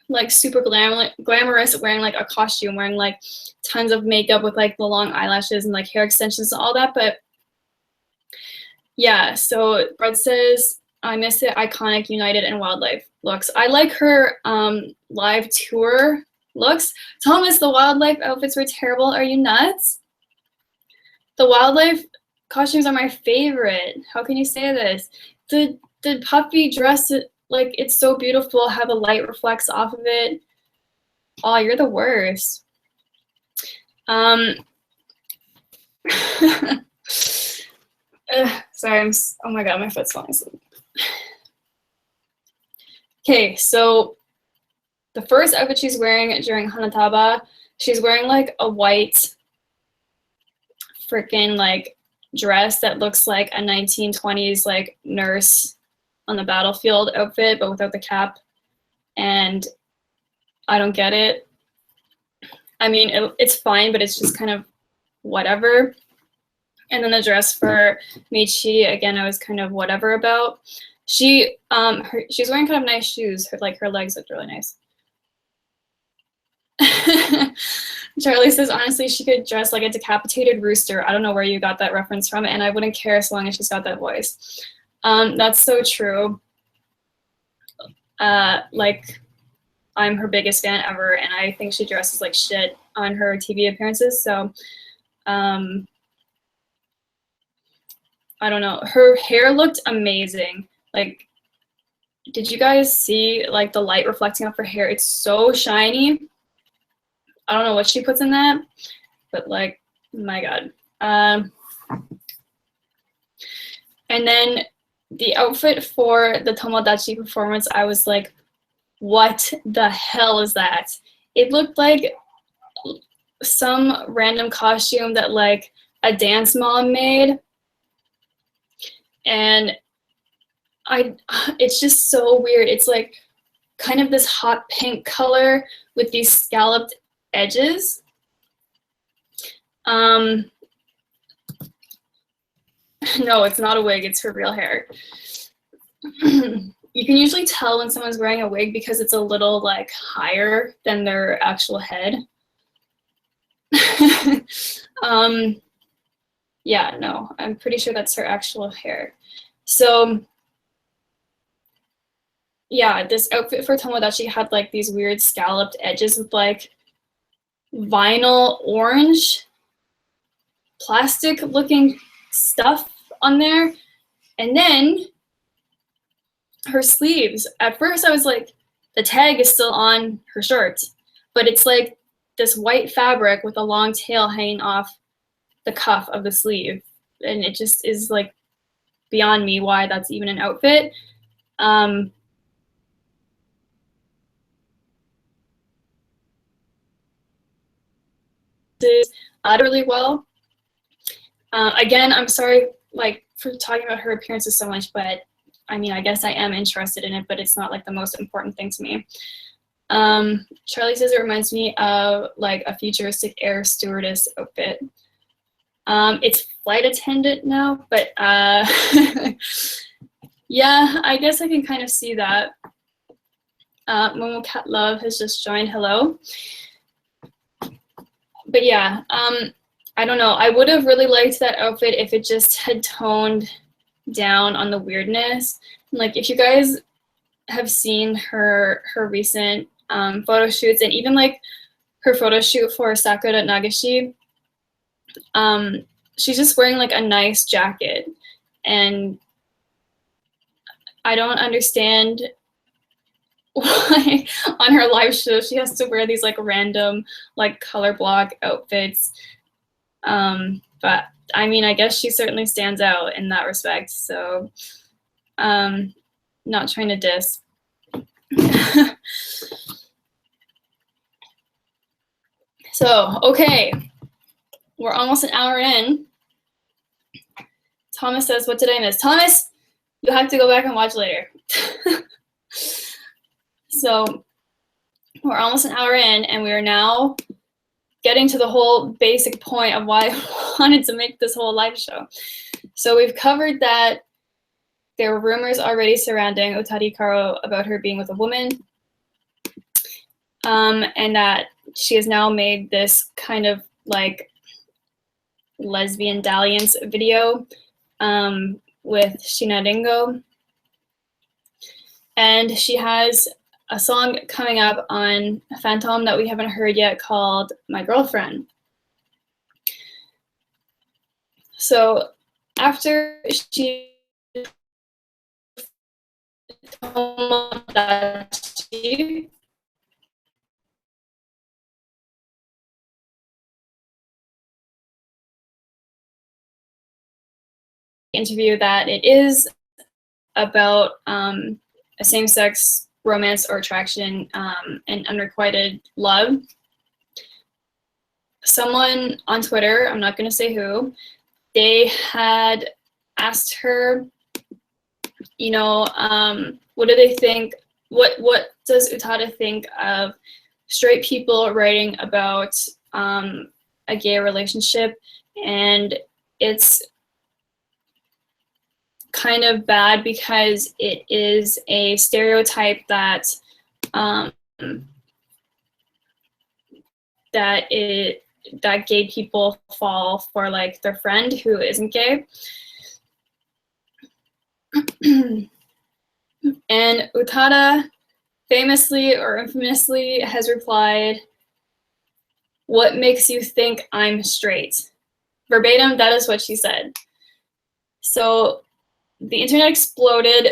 like super glamorous wearing like a costume, wearing like tons of makeup with like the long eyelashes and like hair extensions and all that. But yeah, so Brad says, I miss the iconic United and Wildlife looks. I like her live tour looks. Thomas, the Wildlife outfits were terrible. Are you nuts? The Wildlife costumes are my favorite. How can you say this? The puffy dress, like, it's so beautiful how the light reflects off of it. Oh, you're the worst. Sorry, oh my god, my foot's falling asleep. Okay, so the first outfit she's wearing during Hanataba, she's wearing like a white freaking like dress that looks like a 1920s like nurse on the battlefield outfit, but without the cap. And I don't get it. I mean, it's fine, but it's just kind of whatever. And then the dress for Michi, again, I was kind of whatever about. She's wearing kind of nice shoes. Her legs looked really nice. Charlie says, honestly, she could dress like a decapitated rooster. I don't know where you got that reference from, and I wouldn't care as long as she's got that voice. That's so true. Like, I'm her biggest fan ever, and I think she dresses like shit on her TV appearances, so I don't know. Her hair looked amazing. Like, did you guys see like the light reflecting off her hair? It's so shiny. I don't know what she puts in that, but like, my god. And then the outfit for the Tomodachi performance, I was like, what the hell is that? It looked like some random costume that like a dance mom made. And it's just so weird. It's like kind of this hot pink color with these scalloped edges. No, it's not a wig, it's her real hair. you can usually tell when someone's wearing a wig because it's a little like higher than their actual head. Yeah, no, I'm pretty sure that's her actual hair. So yeah, this outfit for Tomodachi had like these weird scalloped edges with like vinyl orange plastic looking stuff on there. And then her sleeves, at first I was like, the tag is still on her shirt, but it's like this white fabric with a long tail hanging off the cuff of the sleeve. And it just is like beyond me why that's even an outfit. Did really well. Again, I'm sorry like for talking about her appearances so much, but I mean, I guess I am interested in it, but it's not like the most important thing to me. Charlie says it reminds me of like a futuristic air stewardess outfit. It's flight attendant now, but yeah, I guess I can kind of see that. Momo Cat Love has just joined. Hello. But yeah, I don't know. I would have really liked that outfit if it just had toned down on the weirdness. Like if you guys have seen her recent photo shoots and even like her photo shoot for Sakura Nagashi, she's just wearing like a nice jacket, and I don't understand why on her live show she has to wear these like random like color block outfits. But I mean, I guess she certainly stands out in that respect. So, not trying to diss. So, okay, we're almost an hour in. Thomas says, what did I miss? Thomas, you have to go back and watch later. So, we're almost an hour in, and we are now getting to the whole basic point of why I wanted to make this whole live show. So, we've covered that there were rumors already surrounding UTADA HIKARU about her being with a woman, and that she has now made this kind of like lesbian dalliance video with Shinaringo. And she has a song coming up on Phantom that we haven't heard yet called My Girlfriend. So after she interview that it is about a same-sex romance or attraction and unrequited love. Someone on Twitter, I'm not going to say who, they had asked her, you know, what do they think, what does UTADA think of straight people writing about a gay relationship? And it's kind of bad because it is a stereotype that that gay people fall for like their friend who isn't gay. And UTADA famously or infamously has replied, "What makes you think I'm straight?" Verbatim, that is what she said. So the internet exploded.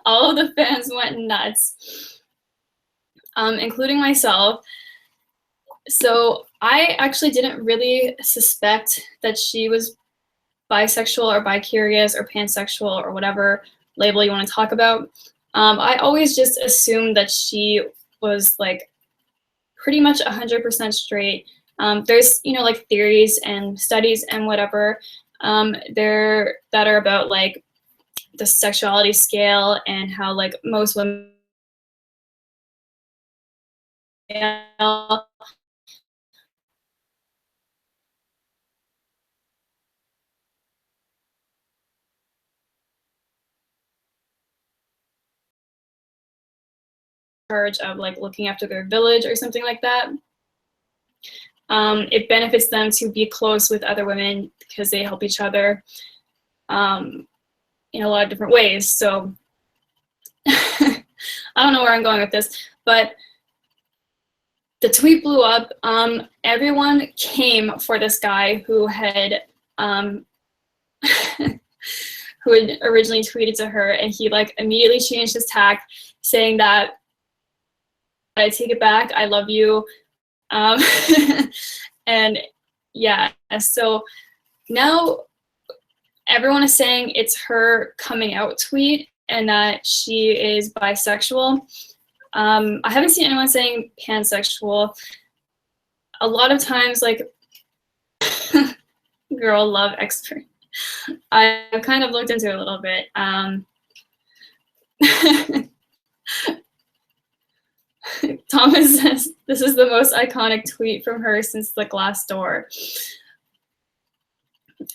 All of the fans went nuts, including myself. So I actually didn't really suspect that she was bisexual or bi-curious or pansexual or whatever label you want to talk about. I always just assumed that she was like pretty much 100% straight. There's, you know, like theories and studies and whatever there that are about like the sexuality scale and how like most women charge of like looking after their village or something like that. It benefits them to be close with other women because they help each other in a lot of different ways. So I don't know where I'm going with this, but the tweet blew up. Everyone came for this guy who had who had originally tweeted to her, and he like immediately changed his tack, saying that I take it back, I love you. And yeah, so now everyone is saying it's her coming out tweet and that she is bisexual. I haven't seen anyone saying pansexual. A lot of times, like, girl love expert. I kind of looked into it a little bit. Thomas says, this is the most iconic tweet from her since the glass door.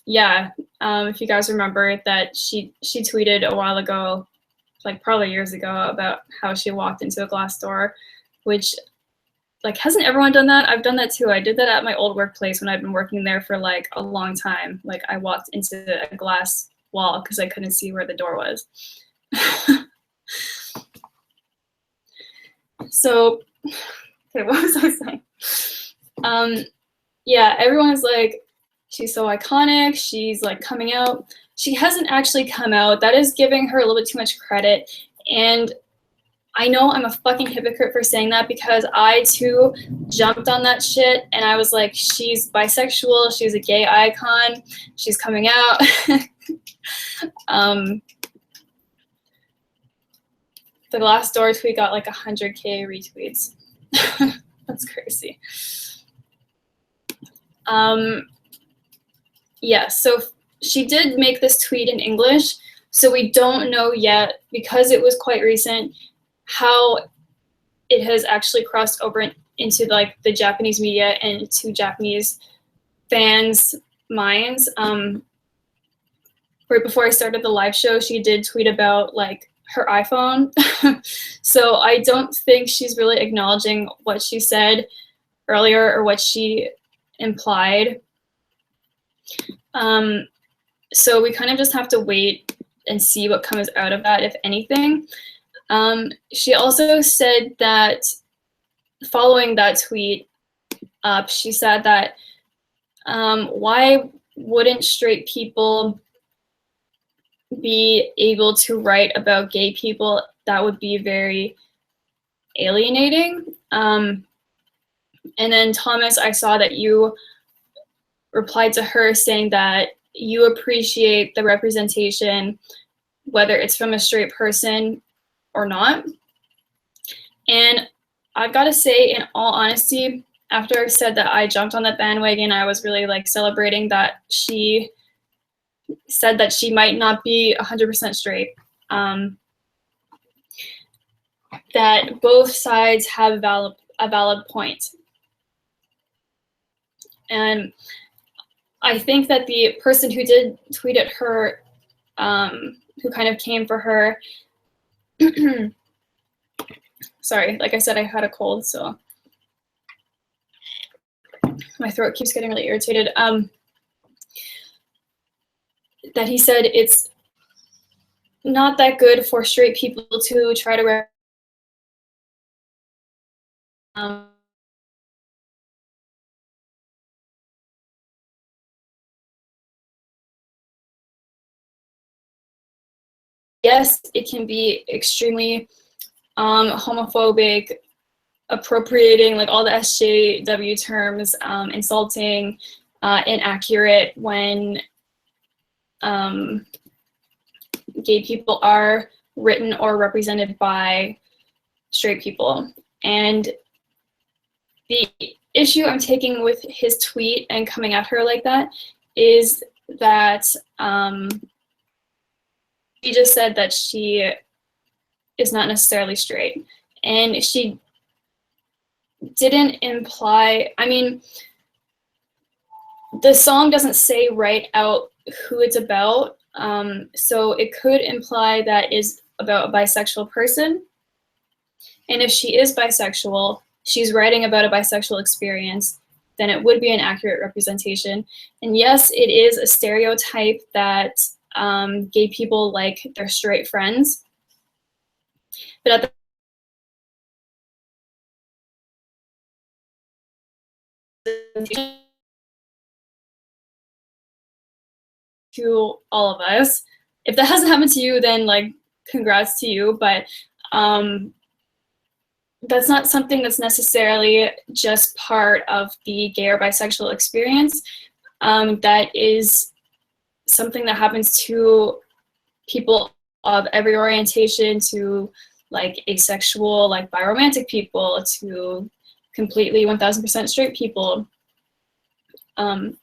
Yeah, if you guys remember that she tweeted a while ago, like probably years ago, about how she walked into a glass door, which, like, hasn't everyone done that? I've done that too. I did that at my old workplace when I've been working there for like a long time. Like, I walked into a glass wall because I couldn't see where the door was. So, okay, what was I saying? Yeah, everyone's like, she's so iconic, she's like coming out. She hasn't actually come out. That is giving her a little bit too much credit. And I know I'm a fucking hypocrite for saying that, because I too jumped on that shit and I was like, she's bisexual, she's a gay icon, she's coming out. The Glassdoor tweet got like 100K retweets. That's crazy. Yeah, so she did make this tweet in English, so we don't know yet, because it was quite recent, how it has actually crossed over into like the Japanese media and to Japanese fans' minds. Right before I started the live show, she did tweet about like her iPhone. So I don't think she's really acknowledging what she said earlier or what she implied. So we kind of just have to wait and see what comes out of that, if anything. She also said that following that tweet up, she said that why wouldn't straight people be able to write about gay people? That would be very alienating. And then Thomas, I saw that you replied to her saying that you appreciate the representation, whether it's from a straight person or not. And I've got to say, in all honesty, after I said that I jumped on that bandwagon, I was really like celebrating that she said that she might not be 100% straight. That both sides have a valid point. And I think that the person who did tweet at her, who kind of came for her, sorry, like I said, I had a cold, so my throat keeps getting really irritated. That he said it's not that good for straight people to try to yes, it can be extremely homophobic, appropriating like all the SJW terms, insulting, inaccurate when gay people are written or represented by straight people. And the issue I'm taking with his tweet and coming at her like that is that he just said that she is not necessarily straight. And she didn't imply, I mean, the song doesn't say right out who it's about, so it could imply that is about a bisexual person. And if she is bisexual, she's writing about a bisexual experience, then it would be an accurate representation. And yes, it is a stereotype that gay people like their straight friends. But at the to all of us. If that hasn't happened to you, then like congrats to you, but that's not something that's necessarily just part of the gay or bisexual experience. That is something that happens to people of every orientation, to like asexual, like biromantic people, to completely 1000% straight people. And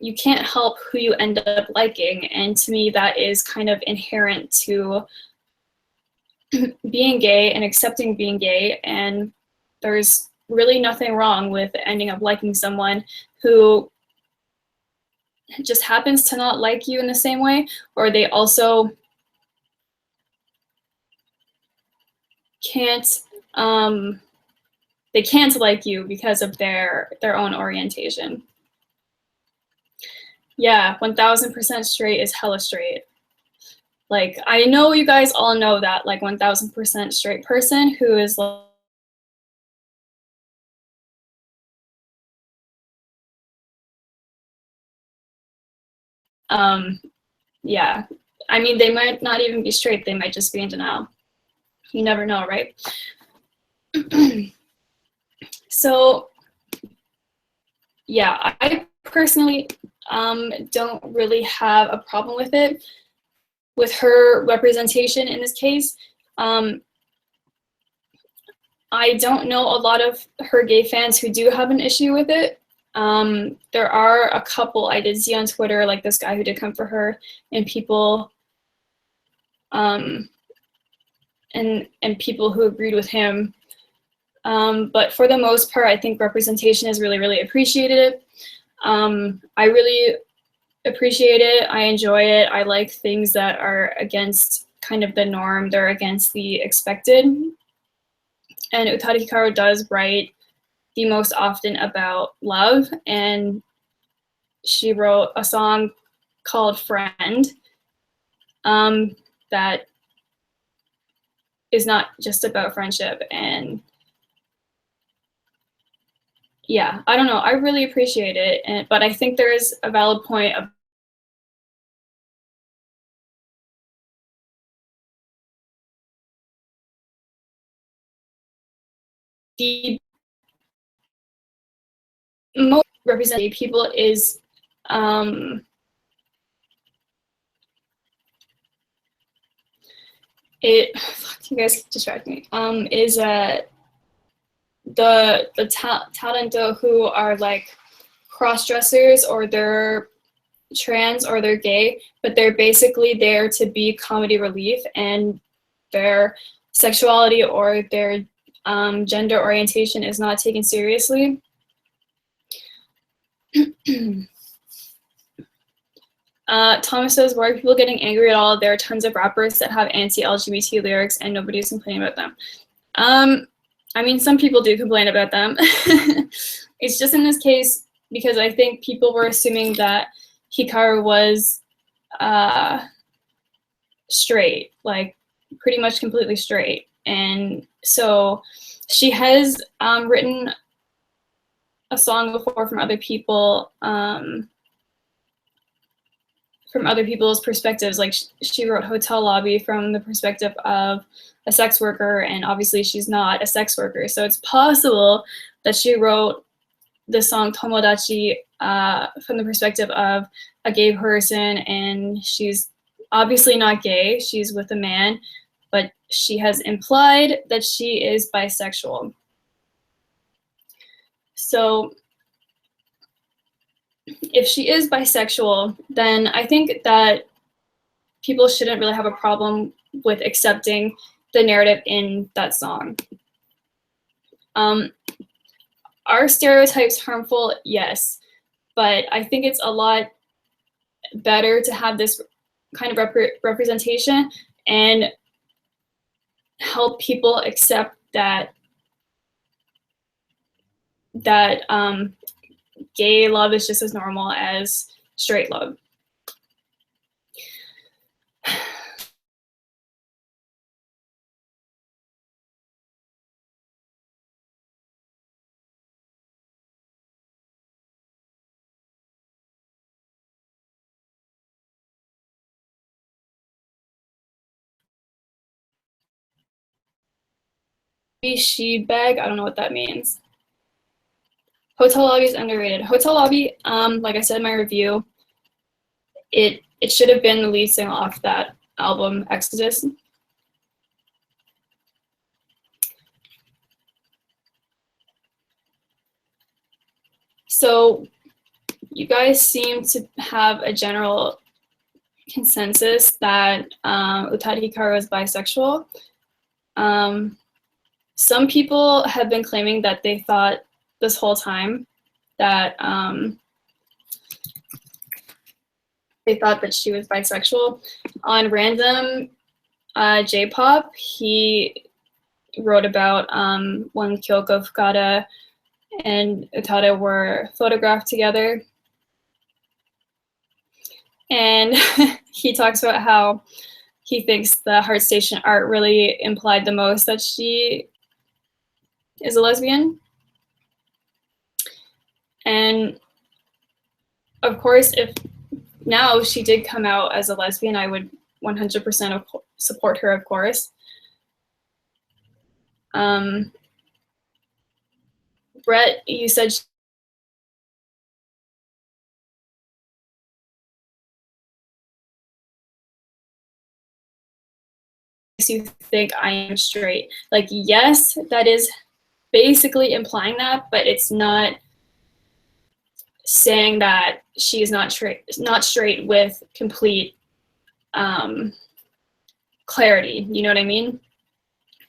you can't help who you end up liking. And to me, that is kind of inherent to being gay and accepting being gay. And there's really nothing wrong with ending up liking someone who just happens to not like you in the same way, or they also can't they can't like you because of their own orientation. Yeah, 1000% straight is hella straight. Like, I know you guys all know that, like 1000% straight person who is like, yeah, I mean, they might not even be straight, they might just be in denial. You never know, right? So, yeah, I personally don't really have a problem with it, with her representation in this case. I don't know a lot of her gay fans who do have an issue with it. There are a couple I did see on Twitter, like this guy who did come for her, and people, and people who agreed with him. But for the most part, I think representation is really, really appreciated. I really appreciate it. I enjoy it. I like things that are against kind of the norm. They're against the expected. And UTADA Hikaru does write the most often about love, and she wrote a song called Friend that is not just about friendship. And yeah, I don't know, I really appreciate it, but I think there is a valid point of the most represented people is you guys distract me, is the talento who are like cross-dressers, or they're trans, or they're gay, but they're basically there to be comedy relief, and their sexuality or their gender orientation is not taken seriously. Thomas says, why are people getting angry at all? There are tons of rappers that have anti-LGBT lyrics and nobody's complaining about them. I mean, some people do complain about them. It's just in this case because I think people were assuming that Hikaru was straight, like pretty much completely straight. And so she has written a song before from other people, from other people's perspectives. Like she wrote Hotel Lobby from the perspective of a sex worker, and obviously she's not a sex worker. So it's possible that she wrote the song Tomodachi from the perspective of a gay person, and she's obviously not gay, she's with a man, but she has implied that she is bisexual. So if she is bisexual, then I think that people shouldn't really have a problem with accepting the narrative in that song. Are stereotypes harmful? Yes, but I think it's a lot better to have this kind of representation, and help people accept that gay love is just as normal as straight love. She beg, I don't know what that means. Hotel Lobby is underrated. Hotel Lobby, like I said in my review, it should have been the lead single off that album, Exodus. So you guys seem to have a general consensus that UTADA HIKARU is bisexual. Some people have been claiming that they thought this whole time that they thought that she was bisexual. On Random J-pop, he wrote about when Kyoko Fukada and UTADA were photographed together. And he talks about how he thinks the Heart Station art really implied the most that she is a lesbian. And of course, if now she did come out as a lesbian, I would 100% support her, of course. Brett, you said you think I am straight. Like, yes, that is basically implying that, but it's not saying that she is not straight with complete clarity. You know what I mean?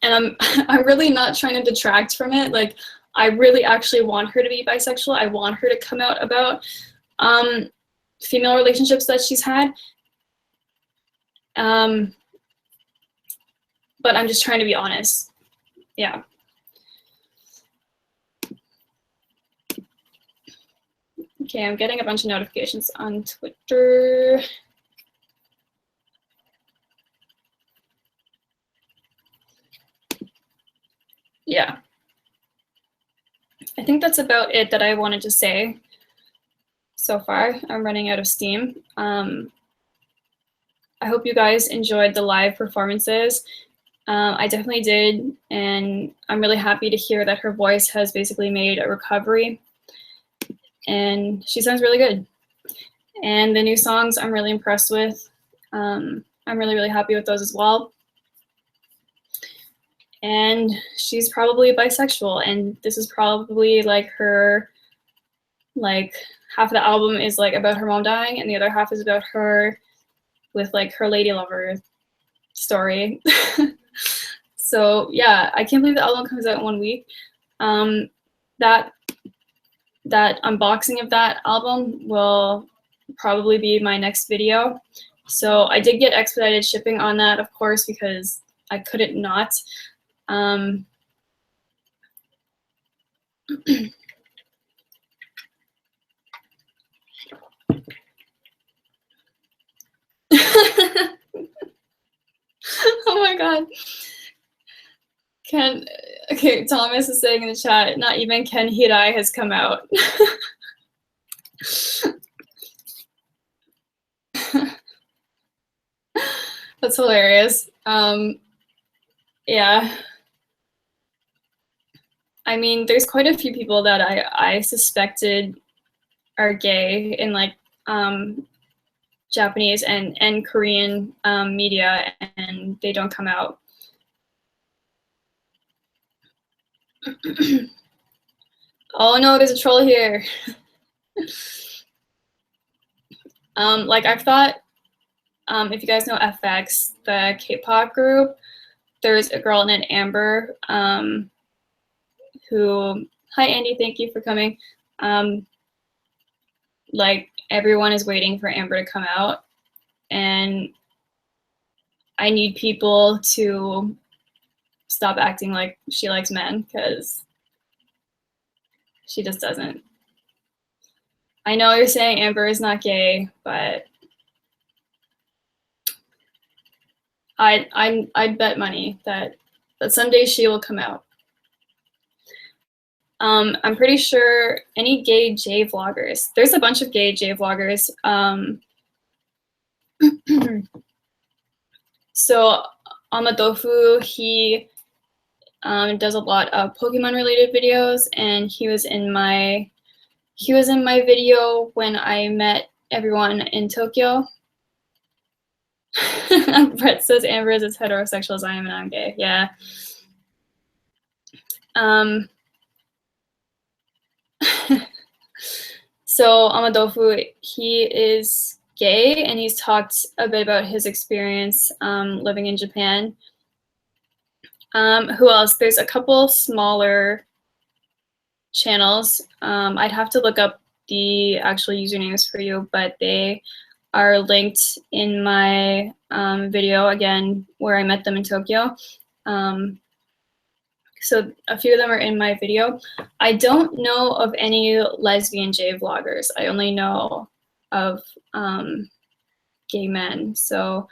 And I'm really not trying to detract from it. Like, I really actually want her to be bisexual. I want her to come out about female relationships that she's had. But I'm just trying to be honest. Yeah. Okay, I'm getting a bunch of notifications on Twitter. Yeah. I think that's about it that I wanted to say so far. I'm running out of steam. I hope you guys enjoyed the live performances. I definitely did, and I'm really happy to hear that her voice has basically made a recovery, and she sounds really good. And the new songs I'm really impressed with. I'm really, really happy with those as well. And she's probably bisexual, and this is probably like her, like half of the album is like about her mom dying, and the other half is about her with like her lady lover story. So yeah, I can't believe the album comes out in 1 week. That unboxing of that album will probably be my next video. So I did get expedited shipping on that, of course, because I couldn't not. Oh my god. Okay, Thomas is saying in the chat, not even Ken Hirai has come out. That's hilarious. Yeah. I mean, there's quite a few people that I suspected are gay in like Japanese and Korean media, and they don't come out. Oh no, there's a troll here. Like I've thought, if you guys know FX, the K-pop group, there's a girl named Amber who, hi Andy, thank you for coming. Like everyone is waiting for Amber to come out, and I need people to stop acting like she likes men, because she just doesn't. I know you're saying Amber is not gay, but I'd bet money that someday she will come out. I'm pretty sure any gay J vloggers. There's a bunch of gay J vloggers. So Amadofu, he does a lot of Pokemon related videos, and he was in my video when I met everyone in Tokyo. Brett says Amber is as heterosexual as I am and I'm gay. Yeah. So Amadofu, he is gay, and he's talked a bit about his experience living in Japan. Who else? There's a couple smaller channels. I'd have to look up the actual usernames for you, but they are linked in my video, again, where I met them in Tokyo. So a few of them are in my video. I don't know of any lesbian J vloggers. I only know of gay men. So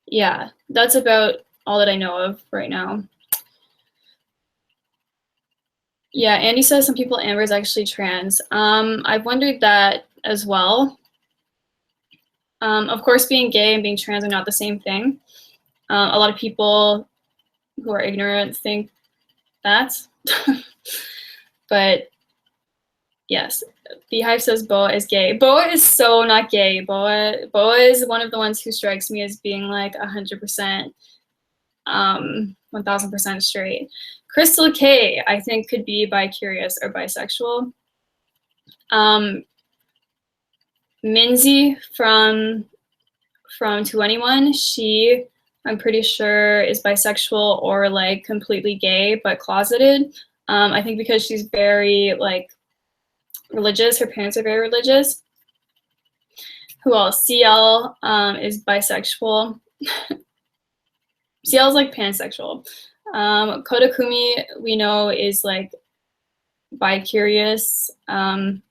yeah, that's about all that I know of right now. Yeah, Andy says some people Amber is actually trans. I've wondered that as well. Of course, being gay and being trans are not the same thing. A lot of people who are ignorant think that. But yes, Beehive says Boa is gay. Boa is so not gay. Boa is one of the ones who strikes me as being like 100%, 1000% straight. Crystal K, I think, could be bi-curious or bisexual. Minzy from To Anyone, she, I'm pretty sure, is bisexual or like completely gay but closeted. I think because she's very like religious, her parents are very religious. Who else? CL is bisexual. CL is like pansexual. Kodakumi, we know, is like bi-curious. Kodakumi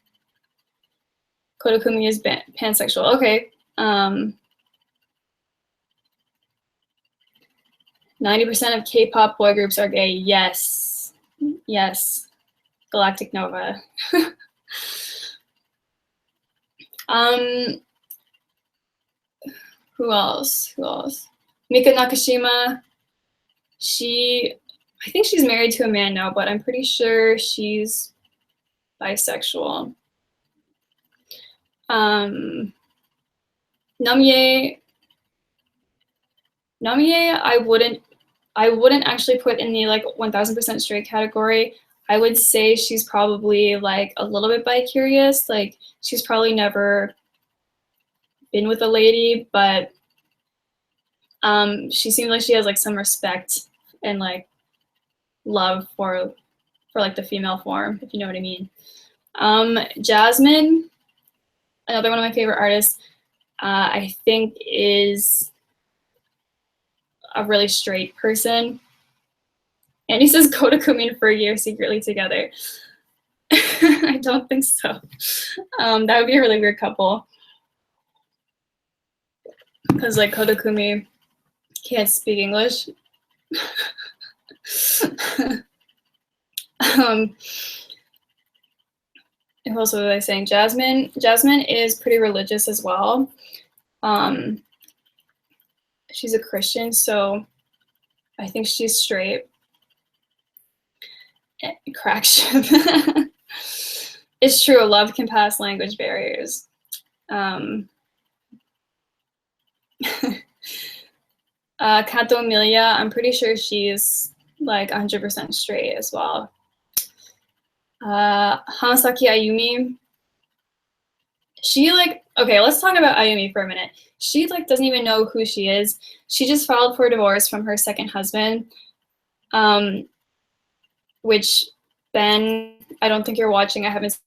is pansexual. Okay. 90% of K-pop boy groups are gay. Yes. Yes. Galactic Nova. Who else? Mika Nakashima. I think she's married to a man now, but I'm pretty sure she's bisexual. Namie, I wouldn't actually put in the like 1000% straight category. I would say she's probably like a little bit bi-curious. Like she's probably never been with a lady, but she seems like she has like some respect and like love for like the female form, if you know what I mean. Jasmine, another one of my favorite artists, I think is a really straight person. And he says Kodakumi and Fergie are secretly together. I don't think so. That would be a really weird couple. Because like Kodakumi can't speak English. Who else was I saying? Jasmine is pretty religious as well. She's a Christian, so I think she's straight. Crack ship. It's true, love can pass language barriers. Kato Emilia, I'm pretty sure she's like 100% straight as well. Hamasaki Ayumi, she like, okay, let's talk about Ayumi for a minute. She like doesn't even know who she is. She just filed for divorce from her second husband, which Ben, I don't think you're watching. I haven't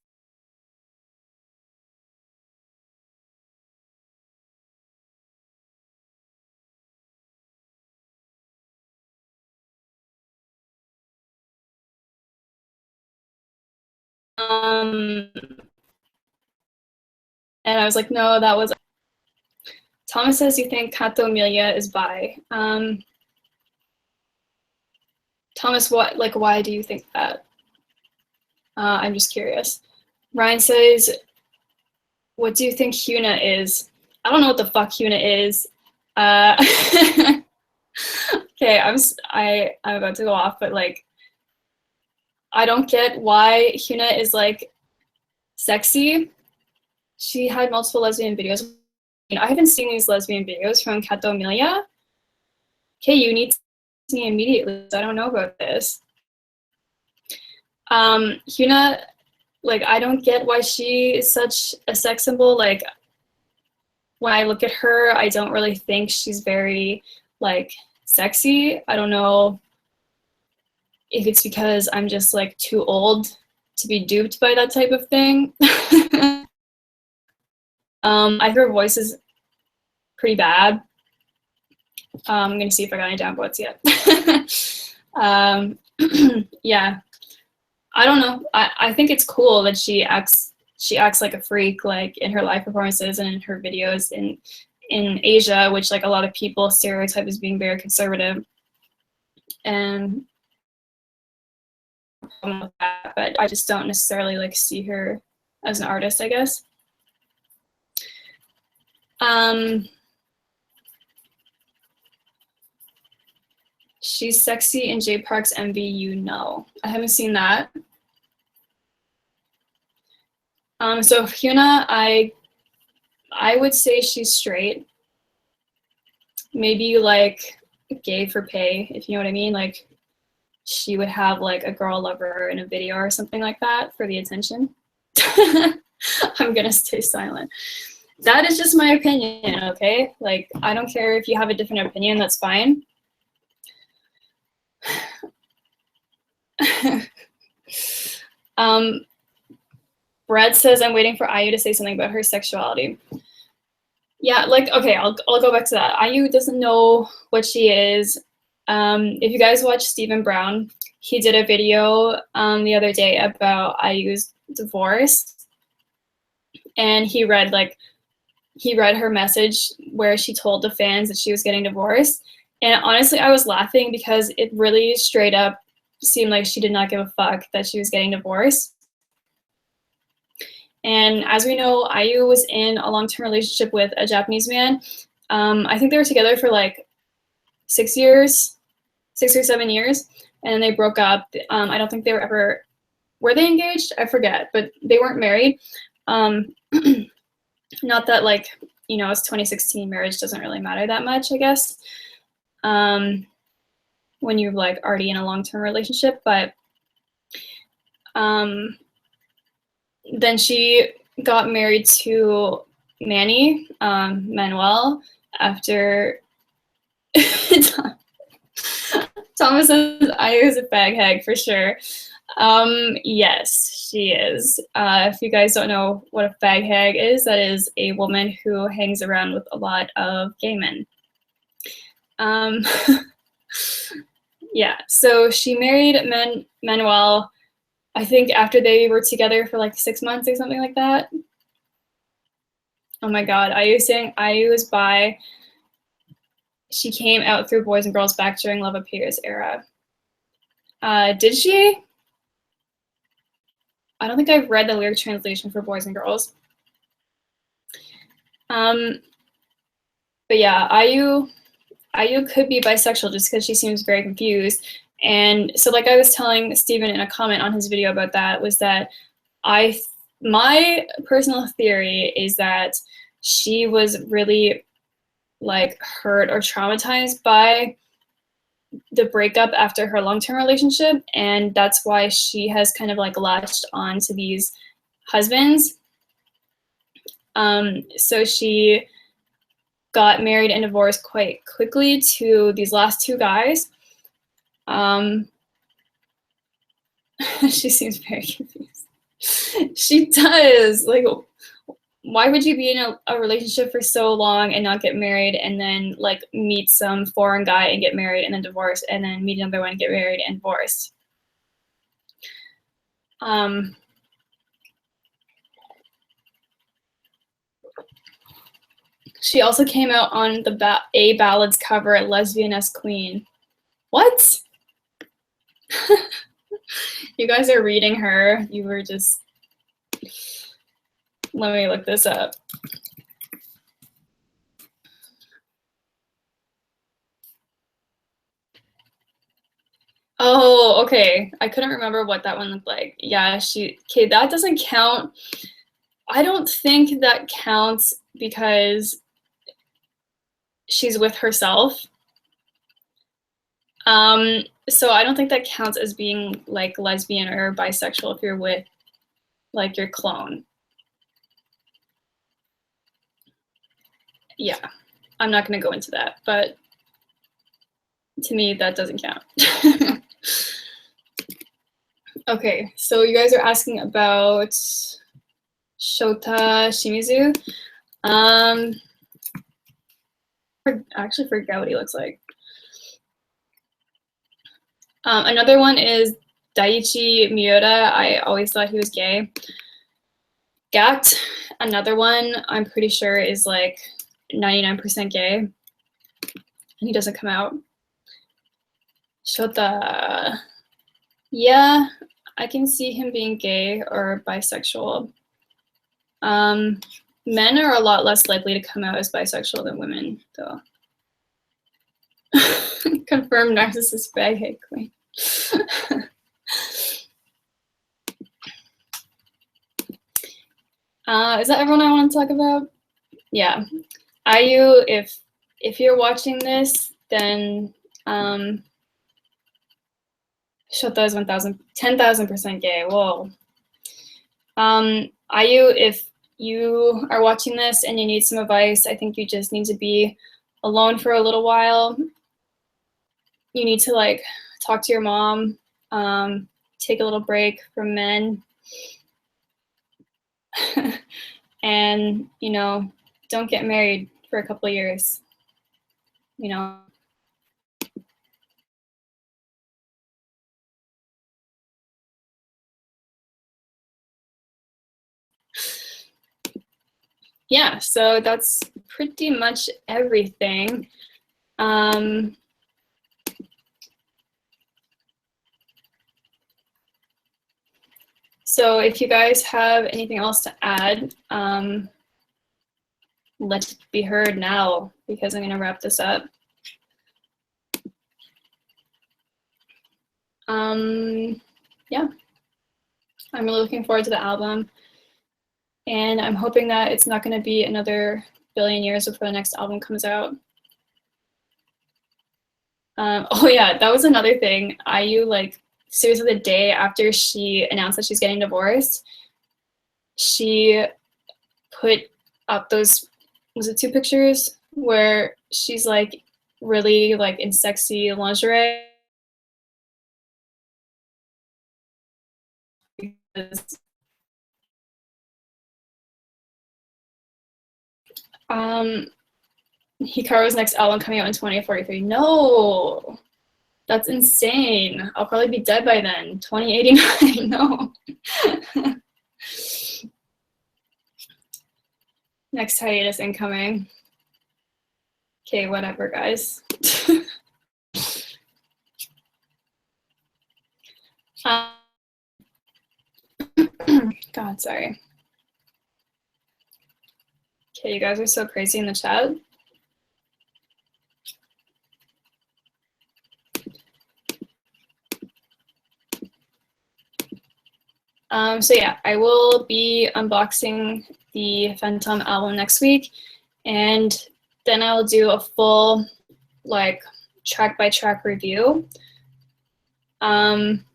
And I was like, no, that was. Thomas says you think Kato Emilia is bi. Thomas, why do you think that? I'm just curious. Ryan says, what do you think Hyuna is? I don't know what the fuck Hyuna is. Okay, I'm about to go off, but like, I don't get why Hyuna is like sexy. She had multiple lesbian videos. I haven't seen these lesbian videos from Kato Emilia. Okay, you need to see me immediately. I don't know about this. Hyuna, like, I don't get why she is such a sex symbol. Like, when I look at her, I don't really think she's very, like, sexy. I don't know if it's because I'm just, like, too old to be duped by that type of thing. I think her voice is pretty bad. I'm gonna see if I got any downvotes yet. Yeah, I don't know. I think it's cool that she acts like a freak, like in her live performances and in her videos in Asia, which like a lot of people stereotype as being very conservative. And but I just don't necessarily like see her as an artist, I guess. She's sexy in J Park's MV, you know. I haven't seen that. So Hyuna, I would say she's straight. Maybe like gay for pay, if you know what I mean. Like she would have like a girl lover in a video or something like that for the attention. I'm gonna stay silent. That is just my opinion, okay? Like I don't care if you have a different opinion, that's fine. Brad says, I'm waiting for IU to say something about her sexuality. Yeah, like, okay, I'll go back to that. IU doesn't know what she is. If you guys watch Stephen Brown, he did a video the other day about IU's divorce. And he read her message where she told the fans that she was getting divorced. And honestly, I was laughing because it really straight up seemed like she did not give a fuck that she was getting divorced. And as we know, IU was in a long-term relationship with a Japanese man. I think they were together for like 6 years, 6 or 7 years, and then they broke up. I don't think they were they engaged? I forget, but they weren't married. Not that like, you know, it's 2016, marriage doesn't really matter that much, I guess, when you're like already in a long-term relationship, but then she got married to Manuel, after Thomas says I was a fag hag for sure. Yes, she is. If you guys don't know what a fag hag is, that is a woman who hangs around with a lot of gay men. Yeah, so she married Manuel, I think after they were together for like 6 months or something like that. Oh my god, IU saying IU is bi. She came out through Boys and Girls back during Love Appears era. Did she? I don't think I've read the lyric translation for Boys and Girls. But yeah, IU could be bisexual just because she seems very confused. And so like I was telling Steven in a comment on his video about that, was that my personal theory is that she was really like hurt or traumatized by the breakup after her long-term relationship, and that's why she has kind of like latched on to these husbands. So she got married and divorced quite quickly to these last two guys. She seems very confused. She does. Like, why would you be in a relationship for so long and not get married, and then like meet some foreign guy and get married and then divorce, and then meet another one and get married and divorced? She also came out on the A Ballads cover at Lesbian as Queen. What? You guys are reading her. You were just... Let me look this up. Oh, okay. I couldn't remember what that one looked like. Yeah, okay, that doesn't count. I don't think that counts because she's with herself. So I don't think that counts as being like lesbian or bisexual if you're with like your clone. Yeah, I'm not gonna go into that, but to me that doesn't count. Okay, so you guys are asking about Shota Shimizu. I actually forget what he looks like. Another one is Daiichi Miura. I always thought he was gay. Gat, another one I'm pretty sure is like 99% gay. And he doesn't come out. Shota, yeah, I can see him being gay or bisexual. Men are a lot less likely to come out as bisexual than women, though. Confirmed narcissist bag hate queen. Is that everyone I want to talk about? Yeah. IU, if you're watching this, then Shota is 10,000% gay. Whoa. IU, if you are watching this and you need some advice, I think you just need to be alone for a little while. You need to like talk to your mom, take a little break from men, and you know, don't get married for a couple of years. You know. Yeah, so that's pretty much everything. So if you guys have anything else to add, let it be heard now, because I'm gonna wrap this up. Yeah, I'm really looking forward to the album, and I'm hoping that it's not gonna be another billion years before the next album comes out. Oh yeah, that was another thing. IU, like, seriously, the day after she announced that she's getting divorced, she put up those, was it 2 pictures where she's like really like in sexy lingerie? Hikaru's next album coming out in 2043. No, that's insane. I'll probably be dead by then. 2089. No. Next hiatus incoming. Okay, whatever, guys. God, sorry. Okay, you guys are so crazy in the chat. So yeah, I will be unboxing the Phantom album next week, and then I'll do a full like track by track review. I'm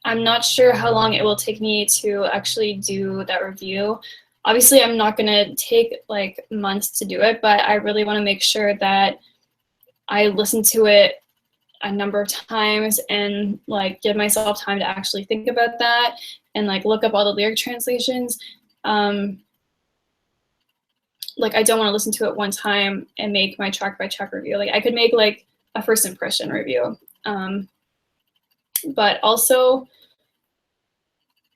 not sure how long it will take me to actually do that review. Obviously, I'm not gonna take like months to do it, but I really want to make sure that I listen to it a number of times and like give myself time to actually think about that and like look up all the lyric translations. Like, I don't want to listen to it one time and make my track by track review. Like, I could make like a first impression review. But also,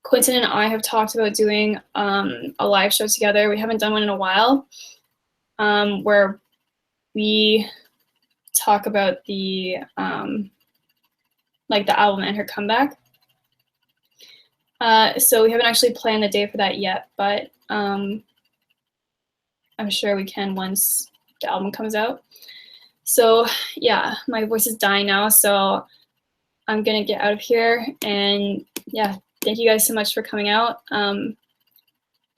Quentin and I have talked about doing a live show together. We haven't done one in a while. where we talk about the like the album and her comeback. So we haven't actually planned the day for that yet, but I'm sure we can once the album comes out. So yeah, my voice is dying now, so I'm gonna get out of here. And yeah, thank you guys so much for coming out.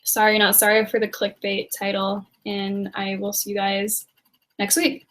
Sorry, not sorry for the clickbait title, and I will see you guys next week.